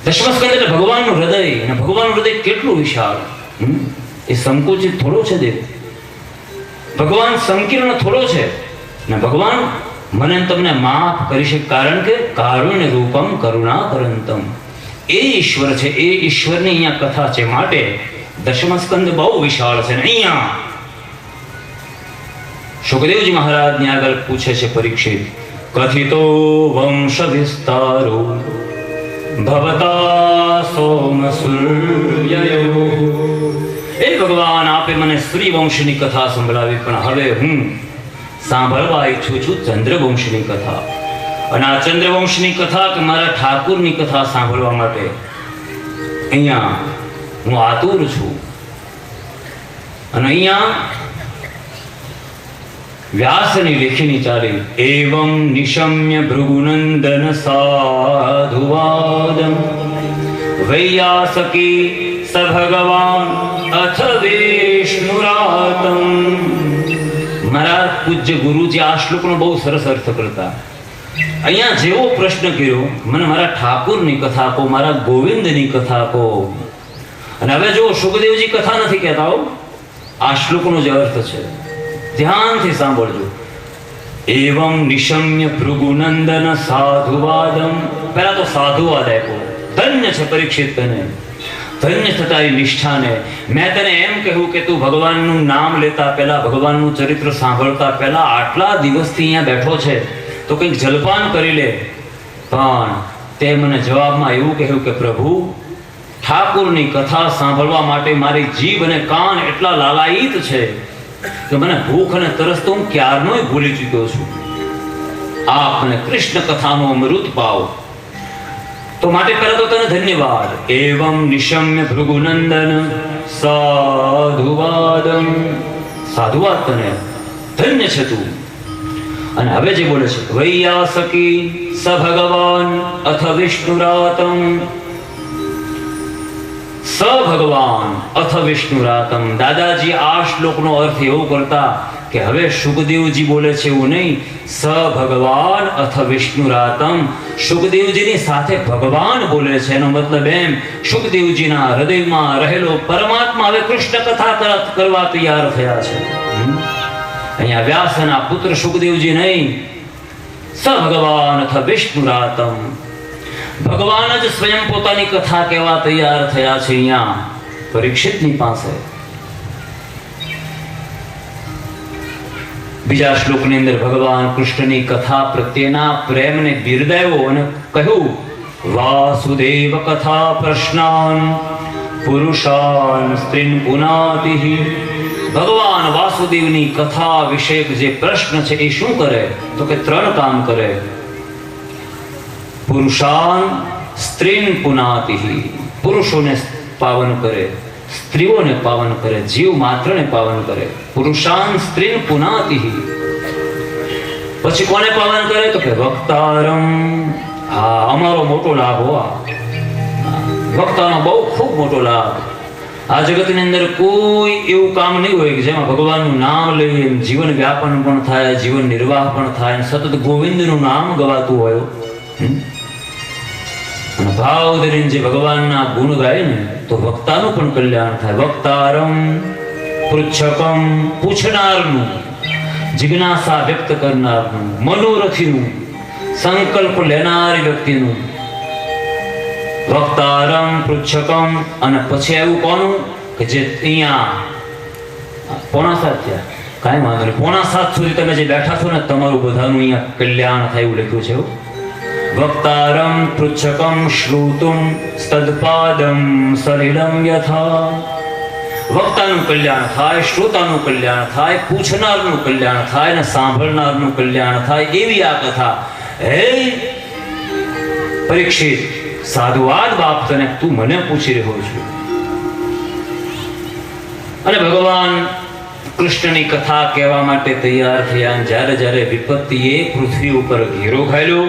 દશમસ્કંદ એટલે ભગવાનનું હૃદય, અને ભગવાનનું હૃદય કેટલું વિશાળ! એ સંકુચિત થોડો છે દેવ. ભગવાન સંકીર્ણ થોડો છે. ને ભગવાન મને તમને માફ કરી શકે, કારણ કે કારુણ્ય રૂપમ કરુણા કરંતમ. એ ઈશ્વર છે, એ ઈશ્વરની અહીંયા કથા છે. માટે દશમસ્કંદ બહુ વિશાળ છે. ને અહીંયા સુખદેવજી મહારાજની આગળ પૂછે છે પરીક્ષિત, કથિતો વંશ વિસ્તારો ભવતા સોમ સૂર્યયો. એ ભગવાન આપે મને સૂર્યવંશની કથા સંભળાવી, પણ હવે હું સાંભળવા ઈચ્છું છું ચંદ્રવંશની કથા. અને આ ચંદ્રવંશની કથા કે મારા ઠાકુરની કથા સાંભળવા માટે અહીંયા હું આતુર છું. અને અહીંયા વ્યાસની લેખીની ચાલી, એવં નિશમ્ય ભૃગુનંદન સાધુવાદમ વૈયાસકી સ ભગવાન અથ વિષ્ણુરાતમ. મારા પૂજ્ય ગુરુજી આ શ્લોકનો બહુ સરસ અર્થ કરતા. અહીંયા જેવો પ્રશ્ન કર્યો, મને મારા ઠાકુરની કથા આપો, મારા ગોવિંદની કથા આપો. અને હવે જો સુખદેવજી કથા નથી કહેતા હો, આ શ્લોકનો જે અર્થ છે ધ્યાનથી સાંભળજો. એવં નિશમ્ય ભૃગુનંદન સાધુવાદમ. પહેલા તો સાધુવાદ આપ્યો. ધન્ય છે પરીક્ષિત તને, ધન્ય થતા એ નિષ્ઠાને. મેં તને એમ કહ્યું કે તું ભગવાનનું નામ લેતા પહેલા, ભગવાનનું ચરિત્ર સાંભળતા પહેલા આટલા દિવસથી અહીંયા બેઠો છે તો કંઈક જલપાન કરી લે. પણ તે મને જવાબમાં એવું કહ્યું કે પ્રભુ, ઠાકુરની કથા સાંભળવા માટે મારી જીભ અને કાન એટલા લાલાયિત છે કે મને ભૂખ અને તરસ તો હું ક્યારનોય ભૂલી ચૂક્યો છું. આપ મને કૃષ્ણ કથાનો અમૃત પાવ. તો માટે પહેલા તો તને ધન્યવાદ. એવં નિશમ્ય ભૃગુનંદન સાધુવાદમ. સાધુવાદ તને, ધન્ય છે તું. અને હવે જે બોલે છે, વૈયાસકી સ ભગવાન અથ વિષ્ણુરાતમ. સ ભગવાન અથ વિષ્ણુરાતમ. દાદાજી આ શ્લોકનો અર્થ એવો કરતા કે હવે સુખદેવજી બોલે છે એવું નહીં, સ ભગવાન અથ વિષ્ણુરાતમ. સુખદેવજીની સાથે ભગવાન બોલે છે. એનો મતલબ એમ, સુખદેવજીના હૃદયમાં રહેલો પરમાત્મા હવે કૃષ્ણ કથા કરવા તૈયાર થયા છે. અહીંયા વ્યાસના પુત્ર સુખદેવજી નહીં, સ ભગવાન અથ વિષ્ણુરાતમ. ભગવાન જ સ્વયં પોતાની કથા કહેવા તૈયાર થયા છે અહીંયા પરીક્ષિતની પાસે. બીજા શ્લોકની અંદર ભગવાન કૃષ્ણની કથા પ્રત્યેના પ્રેમને બિરદાવ્યો અને કહ્યું, વાસુદેવ કથા પ્રશ્નાન પુરુષાન સ્ત્રીન પુનાતિહિ. ભગવાન વાસુદેવની કથા વિષયક જે પ્રશ્ન છે એ શું કરે તો કે 3 કામ કરે. પુરુષાન સ્ત્રીન પુનાતિહિ. પુરુષોને પાવન કરે, સ્ત્રીઓને પાવન કરે, જીવ માત્રને પાવન કરે. પુરુષાન સ્ત્રીન પુનાતિહિ. પછી કોને પાવન કરે તો કે વક્તારમ. હા, અમારો મોટો લાભ હોવા, વક્તાનો બહુ ખૂબ મોટો લાભ. આ જગતની અંદર કોઈ એવું કામ નહીં હોય કે જેમાં ભગવાનનું નામ લઈએ જીવન વ્યાપન પણ થાય, જીવન નિર્વાહ પણ થાય, સતત ગોવિંદનું નામ ગવાતું હોય. અને ભાવ ધરીને જે ભગવાનના ગુણ ગાય ને તો વક્તાનું પણ કલ્યાણ થાય. વક્તારમ પૃચ્છકમ. પૂછનારનું, જિજ્ઞાસા વ્યક્ત કરનારનું, મનોરથીનું, સંકલ્પ લેનારી વ્યક્તિનું. વક્તારમ પૃચ્છકમ. અને પછી એવું કોનું કે જે અહીંયા 6:45 થયા, કાંઈ વાંધો નહીં, 6:45 સુધી તમે જે બેઠા છો ને તમારું બધાનું અહીંયા કલ્યાણ થાય એવું લખ્યું છે. વક્તારમ પૃચ્છકમ શ્રુતુમ તદપાદમ સલિલમ યથા. વક્તાનું કલ્યાણ થાય, શ્રોતાનું કલ્યાણ થાય, પૂછનારનું કલ્યાણ થાય અને સાંભળનારનું કલ્યાણ થાય એવી આ કથા. હે પરીક્ષિત, સાધુવાદ બાપ તને, તું મને પૂછી રહ્યો છું. અને ભગવાન કૃષ્ણની કથા કહેવા માટે તૈયાર થયા. જ્યારે જ્યારે વિપત્તિએ પૃથ્વી ઉપર ઘેરો ઘાલ્યો,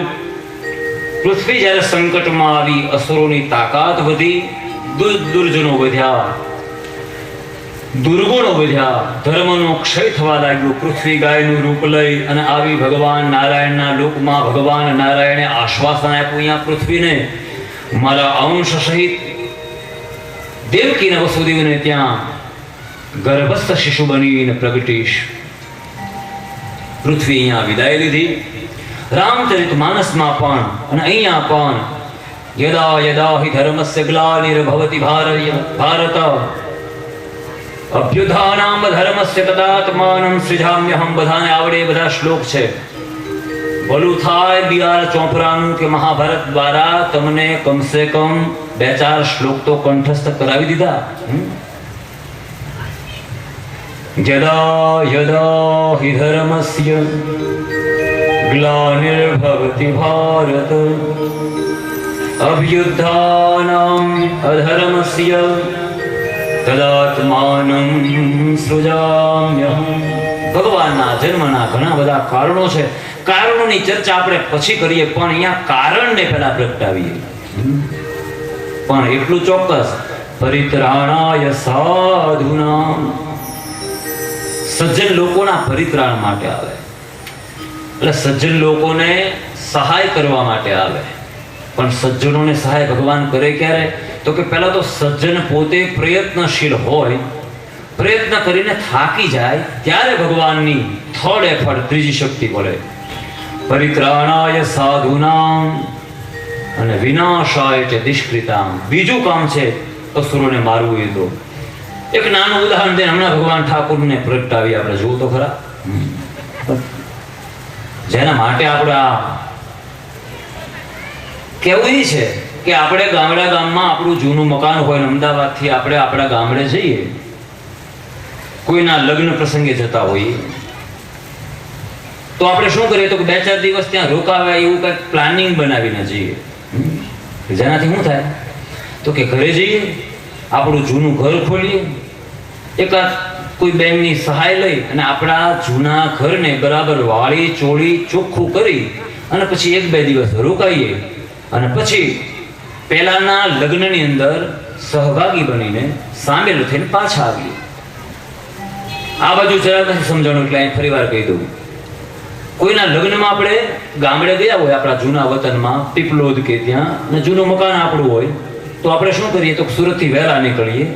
પૃથ્વી જ્યારે સંકટમાં આવી, અસુરોની તાકાત વધી, દુર્જનો વધ્યા, દુર્ગુણો વધ્યા, ધર્મનો ક્ષય થવા લાગ્યો. પૃથ્વી ગાયનું રૂપ લઈ અને આવી ભગવાન નારાયણના લોકમાં ભગવાન નારાયણે આશ્વાસન આપ્યું અહીંયા પૃથ્વીને, મારા અંશ સહિત દેવકીને વસુદેવને ત્યાં ગર્ભસ્થ શિશુ બનીને પ્રગટીશ. પૃથ્વી અહીંયા વિદાય લીધી. રામચરિત માનસમાં પણ અને અહીંયા પણ યદા યદા હિ ધર્મસ્ય ગ્લાનિર્ભવતિ ભારત અભ્યુત્થાનામ ધર્મસ્ય તદાત્માનં સૃજામ્યહમ. બધાને આવડે બધા શ્લોક છે. ભલું થાય બિહાર ચોપરાનું કે મહાભારત દ્વારા તમને કમસે કમ 2-4 શ્લોક તો કંઠસ્થ કરાવી દીધા. યદા યદા હિ ધર્મસ્ય ગ્લાનિર્ભવતિ ભારત અભ્યુત્થાનામ અધર્મસ્ય તદાત્માનં સૃજામ્યહમ. ભગવાનના જન્મના ઘણા બધા કારણો છે. કારણોની ચર્ચા આપણે પછી કરીએ, પણ અહીંયા કારણને પહેલા પ્રગટાવીએ. પણ એટલું ચોક્કસ, પરિત્રાણાય સાધુનામ. સજ્જન લોકોના પરિત્રાણ માટે આવે, એટલે સજ્જન લોકોને સહાય કરવા માટે આવે. પણ સજ્જનોને સહાય ભગવાન કરે ક્યારે? તો કે પહેલા તો સજ્જન પોતે પ્રયત્નશીલ હોય, પ્રયત્ન કરીને થાકી જાય ત્યારે ભગવાનની થર્ડ એફર્ટ, ત્રીજી શક્તિ બોલે. પરિત્રાણાય સાધુનામ અને વિનાશાય ચ દુષ્કૃતામ. બીજું કામ છે અસુરોને મારવું. એ તો એક નાનું ઉદાહરણ દે. હમણાં ભગવાન ઠાકોરને પ્રગટાવી, આપણે જોવું તો ખરા. જેના માટે આપણા કેવું એ છે કે આપણે ગામમાં આપણું જૂનું મકાન હોય, અમદાવાદથી આપણે આપણા ગામડે જઈએ, કોઈના લગ્ન પ્રસંગે જતા હોઈએ, તો આપણે શું કરીએ? તો 2-4 દિવસ ત્યાં રોકાવાય એવું કંઈક પ્લાનિંગ બનાવીને જઈએ. જેનાથી શું થાય? તો કે ઘરે જઈએ, આપણું જૂનું ઘર ખોલીએ, એકાદ કોઈ બેનની સહાય લઈ અને આપણા જૂના ઘરને બરાબર વાળી ચોળી ચોખ્ખું કરી અને પછી 1-2 દિવસ રોકાઈએ અને પછી પહેલાના લગ્નની અંદર સહભાગી બનીને સામેલ થઈને પાછા આવીએ. આ બાજુ જરા નથી સમજાણું, એટલે અહીં ફરીવાર કહી દઉં. કોઈના લગ્નમાં આપણે ગામડે ગયા હોય, આપણા જૂના વતનમાં, પીપલોદ કે ત્યાં, અને જૂનું મકાન આપણું હોય, તો આપણે શું કરીએ? તો સુરતથી વહેલા નીકળીએ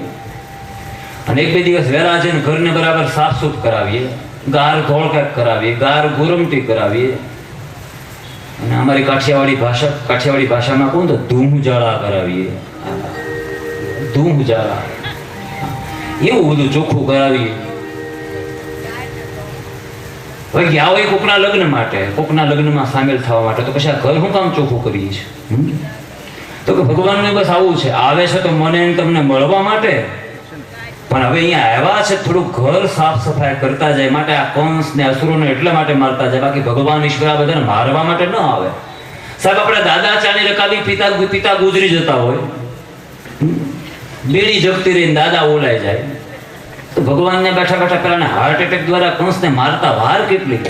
અને 1-2 દિવસ વહેલા જઈને ઘરને બરાબર સાફસૂફ કરાવીએ, ગાર ધોળ કાંઈક કરાવીએ, ગાર ગુરમટી કરાવીએ, અને અમારી કાઠિયાવાડી ભાષામાં કહું તો ધૂમજાળા કરાવીએ. ધૂમજાળા એવું બધું ચોખ્ખું કરાવીએ. હવે ગયા હોય કોકના લગ્ન માટે, કોકના લગ્નમાં સામેલ થવા માટે, તો પછી આ ઘર શું કામ ચોખ્ખું કરીએ છીએ? તો કે ભગવાનને બસ આવું છે, આવે છે તો મને તમને મળવા માટે, પણ હવે અહીંયા આવ્યા છે થોડું ઘર સાફ સફાઈ કરતા જાય માટે આ કંસ ને અસુરોને એટલા માટે મારતા જાય. બાકી ભગવાન ઈશ્વર આ બધાને મારવા માટે ન આવે. સાહેબ, આપણા દાદા ચાની રકાબી પિતા ગુજરી જતા હોય, બેડી જગતી રહીને દાદા ઓલાઈ જાય, તો ભગવાનને બેઠા બેઠા પેલા હાર્ટ એટેક દ્વારા કંસને મારતા વાર કેટલી?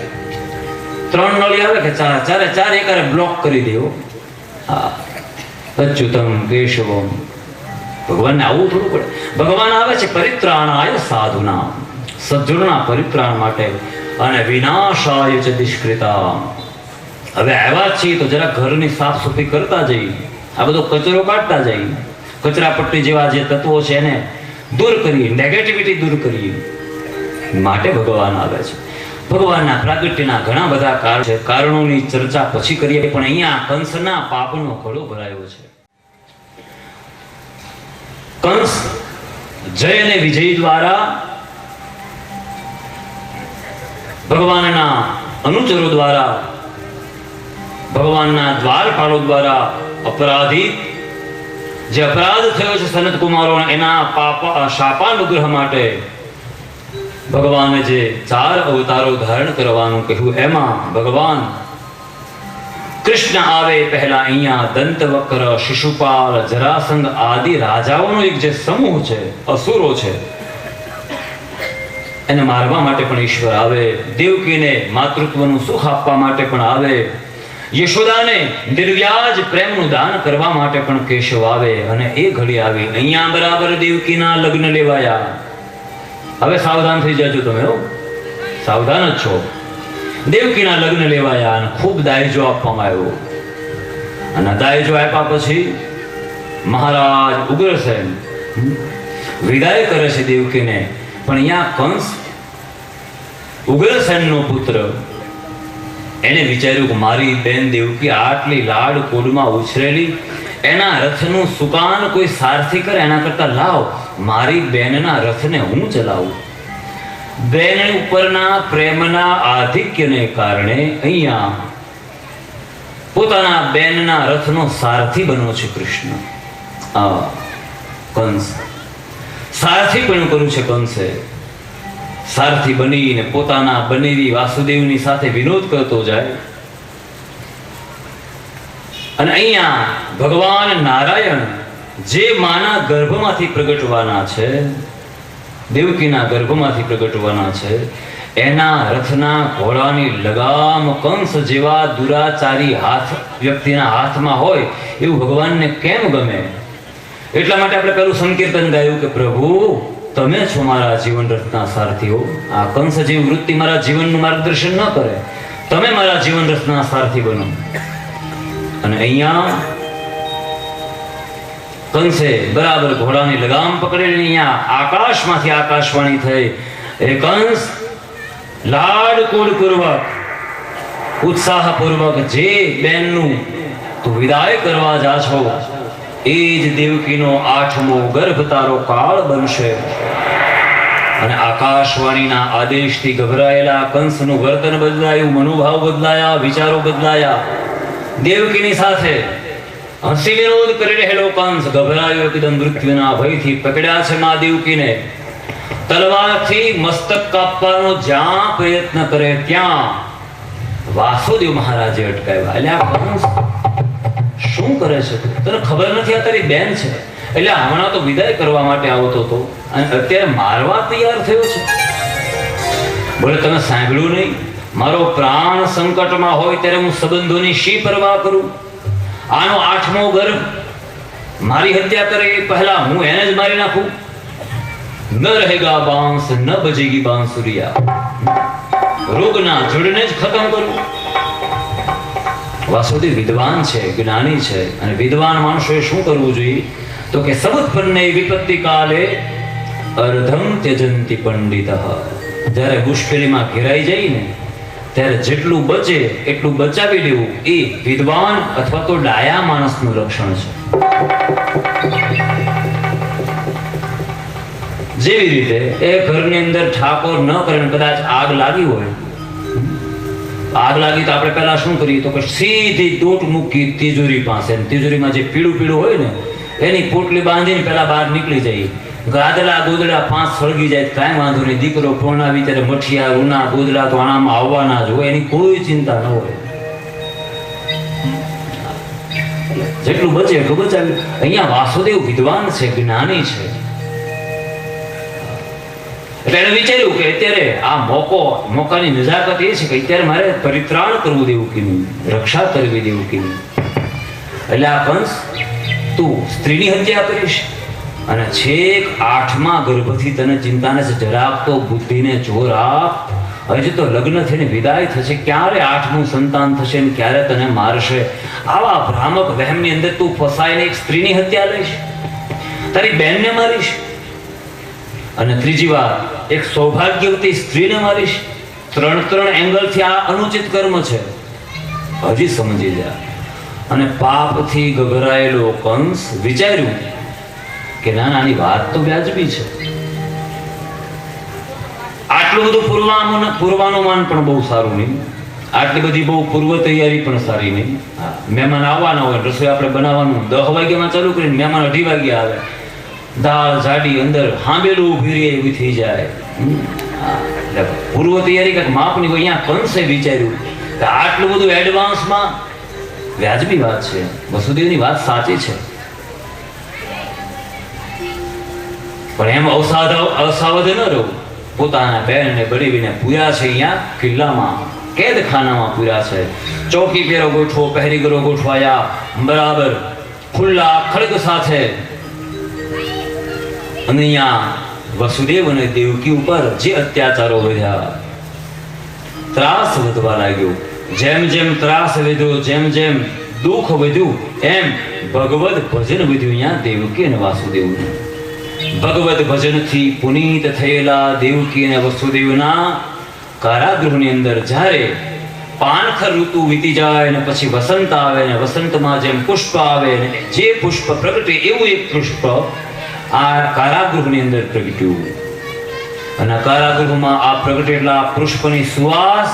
3 નળી આવે કે 4 એકારે બ્લોક કરી દેવો. હા, અચ્યુતમ કેશવમ. ભગવાનને આવું થોડું પડે. ભગવાન આવે છે પરિત્રાણાય સાધુના, સજ્જનોના પરિત્રાણ માટે, અને વિનાશાય ચ દુષ્કૃતા. હવે આવ્યા છીએ તો જરા ઘરની સાફ સફાઈ કરતા જઈએ, આ બધો કચરો કાઢતા જઈએ, કચરા પટ્ટી જેવા જે તત્વો છે એને દૂર કરીએ, નેગેટિવિટી દૂર કરીએ માટે ભગવાન આવે છે. ભગવાનના પ્રાગટ્યના ઘણા બધા કારણ છે, કારણોની ચર્ચા પછી કરીએ, પણ અહીંયા કંસના પાપનો ઘડો ભરાયો છે. કંસ જય અને વિજય દ્વારા ભગવાનના અનુચરો દ્વારા, ભગવાનના દ્વારપાળો દ્વારા અપરાધિત જે અપરાધ થયો છે સનત કુમારો, એના શાપાનુગ્રહ માટે ભગવાને જે 4 અવતારો ધારણ કરવાનું કહ્યું, એમાં ભગવાન કૃષ્ણ આવે પહેલા અહીંયા દંતવક્ર, શિશુપાલ, જરાસંઘ આદિ રાજાઓનો એક જે સમૂહ છે, અસુરો છે, એને મારવા માટે પણ ઈશ્વર આવે. દેવકીને માતૃત્વનું સુખ આપવા માટે પણ આવે. યશોદાને નિર્વ્યાજ પ્રેમનું દાન કરવા માટે પણ કેશવ આવે. અને એ ઘડી આવી અહીંયા બરાબર દેવકીના લગ્ન લેવાયા. હવે સાવધાન થઈ જજો તમે, સાવધાન જ છો. દેવકીના લગ્ન લેવાયા અને ખૂબ દાયજો આપવામાં આવ્યો. અને દાયજો આપ્યા પછી મહારાજ ઉગ્રસેન વિદાય કરે છે દેવકીને, પણ અહીંયા કંસ ઉગ્રસેનનો પુત્ર એને વિચાર્યું કે મારી બેન દેવકી આટલી લાડ કોડમાં ઉછરેલી, એના રથનું સુકાન કોઈ સારથી કરે એના કરતા લાવ મારી બેનના રથને હું ચલાવું. બેન ઉપરના પ્રેમના આધિક્યને કારણે અહીંયા પોતાના બેનના રથનો સારથી બન્યો છે કૃષ્ણ. કંસ સારથી પણ કર્યું છે. કંસે સારથી બનીને પોતાના બનેવી વાસુદેવની સાથે વિનોદ કરતો જાય. અને અહીંયા ભગવાન નારાયણ જે માના ગર્ભમાંથી પ્રગટવાના છે, દેવકીના ગર્ભમાંથી પ્રગટવાના છે, એના રથના ઘોડાની લગામ કંસ જેવા દુરાચારી વ્યક્તિના હાથમાં હોય એવું ભગવાનને કેમ ગમે? એટલા માટે આપણે પેલું સંકીર્તન ગાયું કે પ્રભુ તમે છો મારા જીવન રથના સારથીઓ. આ કંસ જેવી વૃત્તિ મારા જીવનનું માર્ગદર્શન ન કરે, તમે મારા જીવન રથના સારથી બનો. અને અહીંયા કંસે બરાબર ઘોડાની લગામ પકડેલી. અહીંયા આકાશમાંથી આકાશવાણી થઈ, એ કંસ લાડકોડ પૂર્વક ઉત્સાહપૂર્વક જે બેનનું તું વિદાય કરવા જા છો એ જ દેવકીનો 8મો ગર્ભ તારો કાળ બનશે. અને આકાશવાણીના આદેશથી ગભરાયેલા કંસનું વર્તન બદલાયું, મનોભાવ બદલાયા, વિચારો બદલાયા. દેવકીની સાથે હસી વિરોધ કરી રહેલો કંસ ગભરાયો એકદમ મૃત્યુના ભયથી પકડ્યા છે મા દેવકીને. તલવારથી મસ્તક કાપવાનો જ્યાં પ્રયત્ન કરે ત્યાં વાસુદેવ મહારાજે અટકાવ્યા. એટલે આ કંસ શું કરે છે? તને ખબર નથી આ તારી બેન છે? એટલે હમણાં તો વિદાય કરવા માટે આવતો હતો અને અત્યારે મારવા તૈયાર થયો છે. બોલે તમે સાંભળ્યું નહીં? મારો પ્રાણ સંકટમાં હોય ત્યારે હું સંબંધોની શી પરવા કરું? આનો 8મો ગર્ભ મારી હત્યા કરે એ પહેલા હું એને જ મારી નાખું. ન રહેગા બાંસ ન બજેગી બાંસુરિયા, રોગના જડને જ ખતમ કરું. વાસુદેવ વિદ્વાન છે, જ્ઞાની છે, અને વિદ્વાન માણસોએ શું કરવું જોઈએ? તો કે સબુત્પન્ને વિપત્તિ કાલે અર્ધમ ત્યજંતિ પંડિતઃ. જ્યારે મુશ્કેલીમાં ઘેરાઈ જાય ને ત્યારે જેટલું બચે એટલું બચાવી લેવું એ વિદ્વાન અથવા તો ડાયા માણસનું લક્ષણ છે. જેવી રીતે એ ઘરની અંદર ઠાકોર ન કરે, કદાચ આગ લાગી હોય, આગ લાગી તો આપણે પહેલા શું કરીએ? તો કે સીધી દોટ મૂકી તિજોરી પાસે, તિજોરીમાં જે પીળું પીળું હોય ને એની પોટલી બાંધીને પેલા બહાર નીકળી જઈએ. ગાદલા ગોદડા 5 સળગી જાય કાંઈ વાંધો નહીં, દીકરો ફોન આવી ત્યારે મઠિયા રૂના ગોદડા તો આણામાં આવવાના જ હોય, એની કોઈ ચિંતા ન હોય. જેટલું બચે એટલું બચાવ્યું. અહીંયા વાસુદેવ વિદ્વાન છે, જ્ઞાની છે. એટલે એને વિચાર્યું કે અત્યારે આ મોકાની નજાકત એ છે કે અત્યારે મારે પરિત્રાણ કરવું દેવકીનું, રક્ષા કરવી દેવકીની. એટલે આ કંસ તું સ્ત્રીની હત્યા કરીશ અને છેક 8મા ગર્ભથી તને ચિંતા નથી, જરાક તો બુદ્ધિને જોર આપ. હજી તો લગ્ન થઈને વિદાય થશે, ક્યારે 8મું સંતાન થશે ને ક્યારે તને મારશે? આવા ભ્રામક વહેમની અંદર તું ફસાઈને એક સ્ત્રીની હત્યા લઈશ, તારી બેનને મારીશ, અને ત્રીજી વાર એક સૌભાગ્યવતી સ્ત્રીને મારીશ. 3 એંગલથી આ અનુચિત કર્મ છે, હજી સમજી જા. અને પાપથી ગભરાયેલો કંસ વિચાર્યું કે ના નાની વાત તો વ્યાજબી છે. આટલું બધું પૂર્વાનુમાન પણ બહુ સારું નહીં, આટલી બધી બહુ પૂર્વ તૈયારી પણ સારી નહીં. મહેમાન આવવાના હોય, રસોઈ આપણે બનાવવાનું 10 વાગ્યામાં ચાલુ કરીને મહેમાન 2:30 વાગે આવે, દાળ જાડી અંદર હાંબેલું ઉભી રહે એવી થઈ જાય. પૂર્વ તૈયારી કંઈક માપની હોય. અહીંયા કંસે વિચાર્યું કે આટલું બધું એડવાન્સમાં વ્યાજબી વાત છે, વસુદેવની વાત સાચી છે, પણ એમ અસાવધ ન રહું. પોતાના બેનને બળીને પૂર્યા છે, અહીંયા કિલ્લામાં કેદખાનામાં પૂર્યા છે. ચોકી પેરો ગોઠવો, પહેરીગરો ગોઠવાયા, બરાબર ખુલ્લા ખડગ સાથે. અને અહીંયા વસુદેવ અને દેવકી ઉપર જે અત્યાચારો વધ્યા, ત્રાસ વધવા લાગ્યો. જેમ જેમ ત્રાસ વધ્યો, જેમ જેમ દુઃખ વધ્યું એમ ભગવદ ભજન વધ્યું અહીંયા દેવકી અને વાસુદેવનું. ભગવદ ભજનથી પુનીત થયેલા દેવકી અને વસુદેવના કારાગૃહની અંદર જ્યારે પાનખર ઋતુ વીતી જાય ને પછી વસંત આવે ને વસંતમાં જેમ પુષ્પ આવે ને જે પુષ્પ પ્રગટે એવું એક પુષ્પ આ કારાગૃહની અંદર પ્રગટ્યું. અને કારાગૃહમાં આ પ્રગટેલા પુષ્પની સુવાસ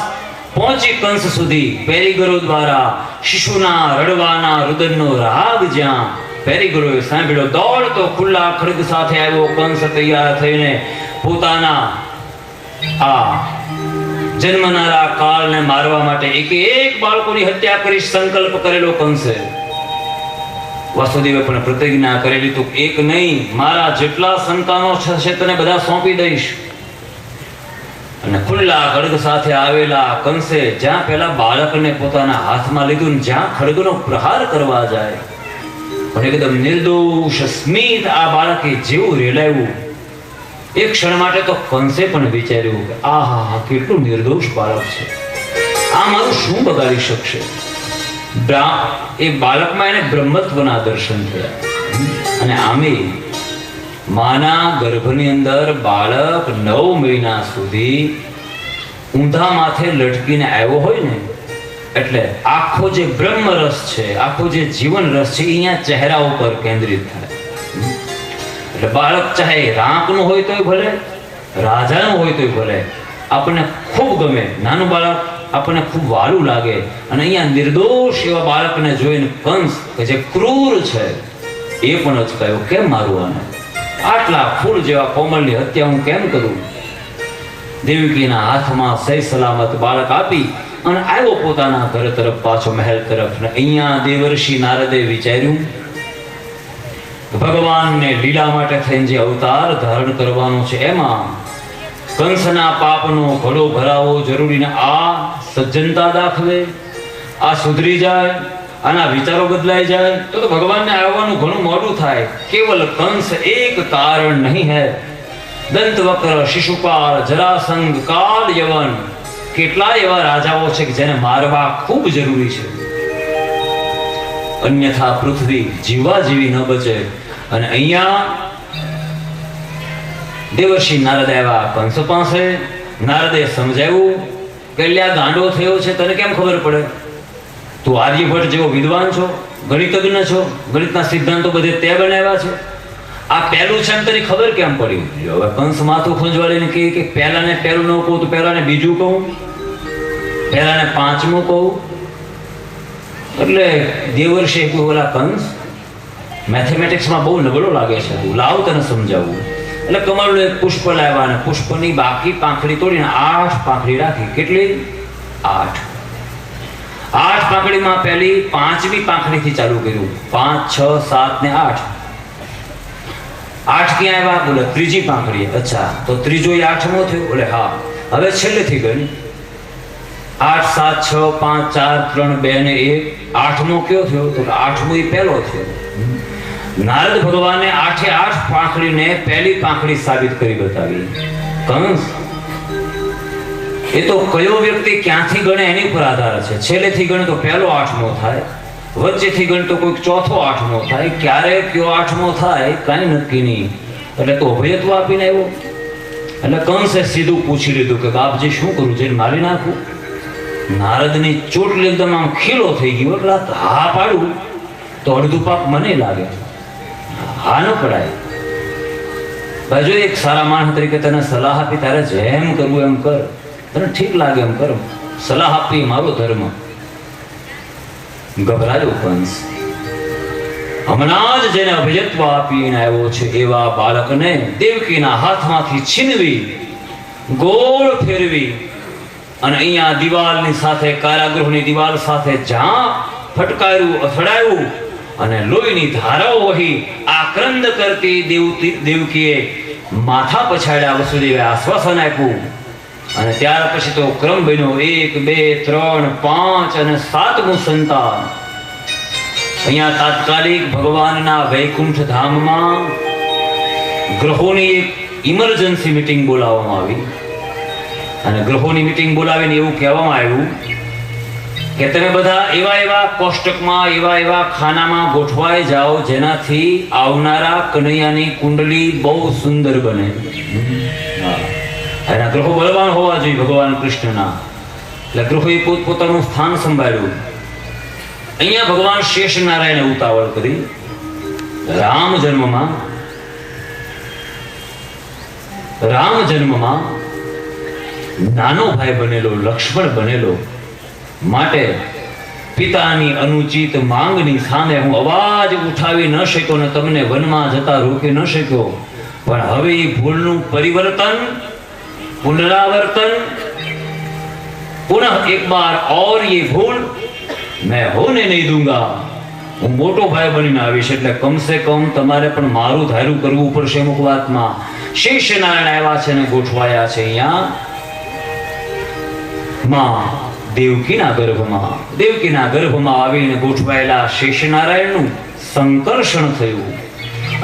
પહોંચી કંસ સુધી. પેરીગરો દ્વારા શિશુના રડવાના રુદનનો રાગ જ્યાં પેરીગરોએ સાંભળ્યો, દોડતો ખુલ્લા ખડગ સાથે આવ્યો કંસ તૈયાર થઈને પોતાના આ જન્મનારા કાળને મારવા માટે એક બાળકોની હત્યા કરી સંકલ્પ કરેલો કંસે. વાસુદેવે પણ પ્રતિજ્ઞા કરેલી તો એક નહીં, મારા જેટલા સંતાનો છે તને બધા સોંપી દઈશ. અને ખુલ્લા ખડગ સાથે આવેલા કંસે જ્યાં પેલા બાળકને પોતાના હાથમાં લીધું, જ્યાં ખડગનો પ્રહાર કરવા જાય પણ એકદમ નિર્દોષ સ્મિત આ બાળકે જેવું રેલાયું, એક ક્ષણ માટે તો કંસે પણ વિચાર્યું કે આહા કેટલું નિર્દોષ બાળક છે, આ મારું શું બગાડી શકશે. એ બાળકમાં એને બ્રહ્મત્વના દર્શન થયા. અને આમે માના ગર્ભની અંદર બાળક 9 મહિના સુધી ઊંધા માથે લટકીને આવ્યો હોય ને, એટલે આખો જે બ્રહ્મ રસ છે, આખો જે જીવન રસ છે અહીંયા ચહેરા ઉપર કેન્દ્રિત થાય. એટલે બાળક ચાહે રાંકનું હોય તોય ભલે, રાજાનું હોય તોય ભલે, આપણને ખૂબ ગમે. નાનું બાળક આપણને ખૂબ વાલું લાગે. અને અહીંયા નિર્દોષ એવા બાળકને જોઈને કંસ કે જે ક્રૂર છે એ પણ અચકાયો, કેમ મારું આને, આટલા ફૂલ જેવા કોમલની હત્યા હું કેમ કરું. દેવકીના હાથમાં સહી સલામત બાળક આપી અને આવ્યો પોતાના ઘર તરફ, પાછો મહેલ તરફ. ને અહીંયા દેવર્ષિ નારદે વિચાર્યું ભગવાનને લીલા માટે થઈને જે અવતાર ધારણ કરવાનો છે એમાં કંસના પાપનો ઘડો ભરાવો જરૂરી ને આ સજ્જનતા દાખવે, આ સુધરી જાય, આના વિચારો બદલાઈ જાય તો ભગવાનને આવવાનું ઘણું મોડું થાય. કેવલ કંસ એક કારણ નહીં હૈ, દંતવક્ર, શિશુપાલ, જરાસંઘ, કાલ, યવન, કેટલા એવા રાજાઓ છે કે જેને મારવા ખૂબ જરૂરી છે, અન્યથા પૃથ્વી જીવા જીવી ન બચે. અને અહીંયા દેવર્ષિ નારદ આવ્યા કંસ પાસે. નારદે સમજાવ્યું કે લ્યા ગાંડો થયો છે, તને કેમ ખબર પડે, તું આર્યભટ્ટ જેવો વિદ્વાન છો, ગણિતજ્ઞ છો, ગણિતના સિદ્ધાંતો બધે તે બનાવ્યા છે, આ પહેલું છે એમ તને ખબર કેમ પડી. હવે કંસ માથું ખંજવાળીને કહે કે પહેલાને પહેલું ન કહું તો પહેલાને બીજું કહું, પહેલાને પાંચમું કહું. એટલે દેવર્ષિ ઓલા કંસ મેથેમેટિક્સમાં બહુ નબળો લાગે છે, તું લાવ તને સમજાવું. એટલે કમળનું એક પુષ્પ લાવ્યા અને પુષ્પની બાકી પાંખડી તોડીને 8 પાંખડી રાખી. કેટલી? 8 પાંખડીમાં પહેલી 5મી પાંખડીથી ચાલુ કર્યું. 5, 6, 7 ને 8. 8 ક્યાં આવ્યા? બોલે ત્રીજી પાંખડી. અચ્છા, તો ત્રીજો એ 8મો થયો. બોલે હા. હવે છેલ્લેથી ગણી 8, 7, 6, 5, 4, 3, 2 ને 1. 8મો કયો થયો? તો 8મો એ પહેલો થયો. નારદ ભગવાને 8 પાંખડીને પહેલી પાંખડી સાબિત કરી બતાવી. કંસ એ તો કયો વ્યક્તિ ક્યાંથી ગણે એની પર આધાર છે. છેલ્લેથી ગણે તો પહેલો 8મો થાય, વચ્ચેથી ગણે તો કોઈક ચોથો 8મો થાય, ક્યારે કયો 8મો થાય કાંઈ નક્કી નહીં. એટલે તો અભયત્વ આપીને આવ્યો. એટલે કંસે સીધું પૂછી લીધું કે બાપજી શું કરું, જઈને મારી નાખું? નારદની ચોટલી એકદમ આમ ખીલો થઈ ગયો. એટલે હા પાડું તો અડધું પાપ મને લાગે, હા ન પડાય. બાજુ એક સારા માણસ તરીકે તને સલાહ આપી, તારે જેમ કરવું એમ કર, તને ઠીક લાગે એમ કર, સલાહ આપવી મારો ધર્મ. ગભરાયો કંસ. હમણાં જ જેને અભયત્વ આપીને આવ્યો છે એવા બાળકને દેવકીના હાથમાંથી છીનવી ગોળ ફેરવી અને અહીંયા દિવાલની સાથે, કારાગૃહની દિવાલ સાથે જ્યાં ફટકાર્યું, અથડાયું અને લોહીની ધારાઓ વહી આક્રંદ કરતી દેવકીએ માથા પછાડ્યા. વસુદેવે આશ્વાસન આપ્યું. અને ત્યાર પછી તો ક્રમ બન્યો 1, 2, 3, 5 અને 7મું સંતાન. અહીંયા તાત્કાલિક ભગવાનના વૈકુંઠ ધામમાં ગ્રહોની એક ઇમરજન્સી મીટિંગ બોલાવવામાં આવી. અને ગ્રહોની મીટિંગ બોલાવીને એવું કહેવામાં આવ્યું કે તમે બધા એવા એવા કોષ્ટકમાં એવા ખાનામાં ગોઠવાઈ જાઓ જેનાથી આવનારા કનૈયાની કુંડલી બહુ સુંદર બને. એના ગ્રહો બળવાન હોવા જોઈએ ભગવાન કૃષ્ણના. એટલે ગ્રહોએ પોતપોતાનું સ્થાન સંભાળ્યું. અહીંયા ભગવાન શેષ નારાયણે ઉતાવળ કરી રામ જન્મમાં નાનો ભાઈ બનેલો, લક્ષ્મણ બનેલો, માટે પિતાની અનુચિત માંગની સામે હું અવાજ ઉઠાવી ન શક્યો ને તમને વનમાં જતા રોકી ન શક્યો. પણ હવે એ ભૂલનું પરિવર્તન, પુનરાवर्तन, पुनः एक बार और ये भूल मैं होने नहीं दूंगा. હું મોટો ભાઈ બનીને આવીશ એટલે કમ સે કમ તમારે પણ મારું ધાર્યું કરવું પડશે. અમુક વાતમાં શેષ નારાયણ આવ્યા છે ને ગોઠવાયા છે અહીંયા માં દેવકીના ગર્ભમાં આવીને ગોઠવાયેલા શેષ નારાયણનું સંકર્ષણ થયું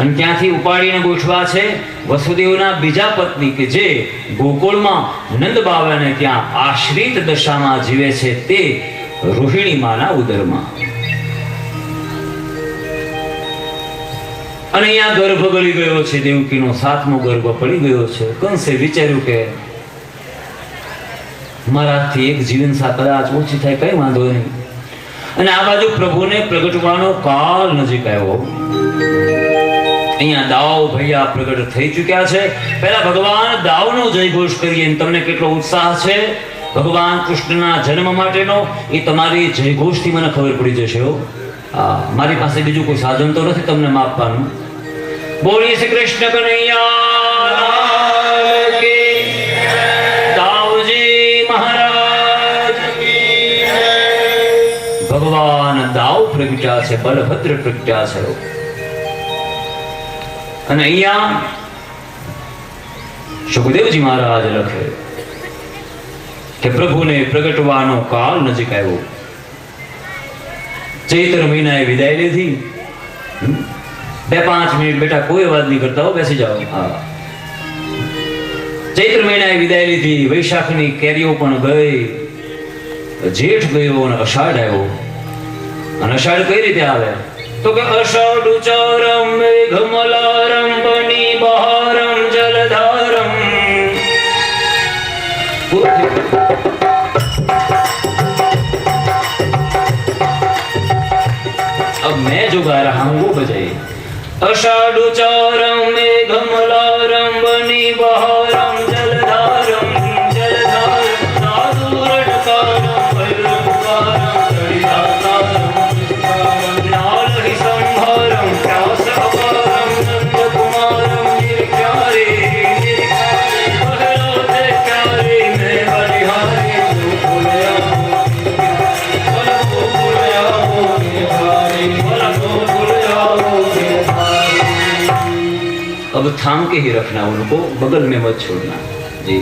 અને ત્યાંથી ઉપાડીને ગોઠવા છે વસુદેવના બીજા પત્ની કે જે ગોકુળમાં નંદ બાવાને ત્યાં આશ્રિત દશામાં જીવે છે તે રોહિણી માના ઉદરમાં. અને અહીંયા ગર્ભ ગળી ગયો છે, દેવકીનો 7મો ગર્ભ પડી ગયો છે. કંસે વિચાર્યું કે મારાથી એક જીવનસા કદાચ ઓછી થાય, કઈ વાંધો નહીં. અને આ બાજુ પ્રભુને પ્રગટવાનો કાળ નજીક આવ્યો. અહીંયા દાવ ભૈયા પ્રગટ થઈ ચૂક્યા છે. પહેલા ભગવાન દાવનો જયઘોષ કરીએ. તમને કેટલો ઉત્સાહ છે ભગવાન કૃષ્ણના જન્મ માટેનો એ તમારી જયઘોષથી મને ખબર પડી જશે. મારી પાસે બીજું કોઈ સાધન તો નથી તમને માપવાનું. બોલીએ શ્રી કૃષ્ણ કનૈયા કી દાવજી મહારાજ કી જય. ભગવાન દાવ પ્રગટ્યા છે, બલભદ્ર પ્રગટ્યા છે. અને અહીંયા સુખદેવજી મહારાજ લખે કે પ્રભુને પ્રગટવાનો કાળ નજીક આવ્યો. ચૈત્ર મહિનાએ વિદાય લીધી. 2-5 મિનિટ બેટા કોઈ વાત નહીં કરતા હો, બેસી જાઓ. ચૈત્ર મહિનાએ વિદાય લીધી. વૈશાખની કેરીઓ પણ ગઈ, જેઠ ગયો અને અષાઢ આવ્યો. અને અષાઢ કઈ રીતે આવે તો કે અષાઢ ચારમ મેઘમલારમ બની બહારમ જલધારમ. अब मैं जो गा रहा हूं वो बजाइए. अषाढ़ चारम मेघमलारम बनी बहारम जलधारम जलधारम साधुरटकारम भैरवकारम जड़िदाकारम नालहि संहारम व्यासकारम नंदकुमारम निर्क्यारे बहलोते क्यारे मैं बलिहारी अब थाम के ही रखना, उनको बगल में मत छोड़ना जी.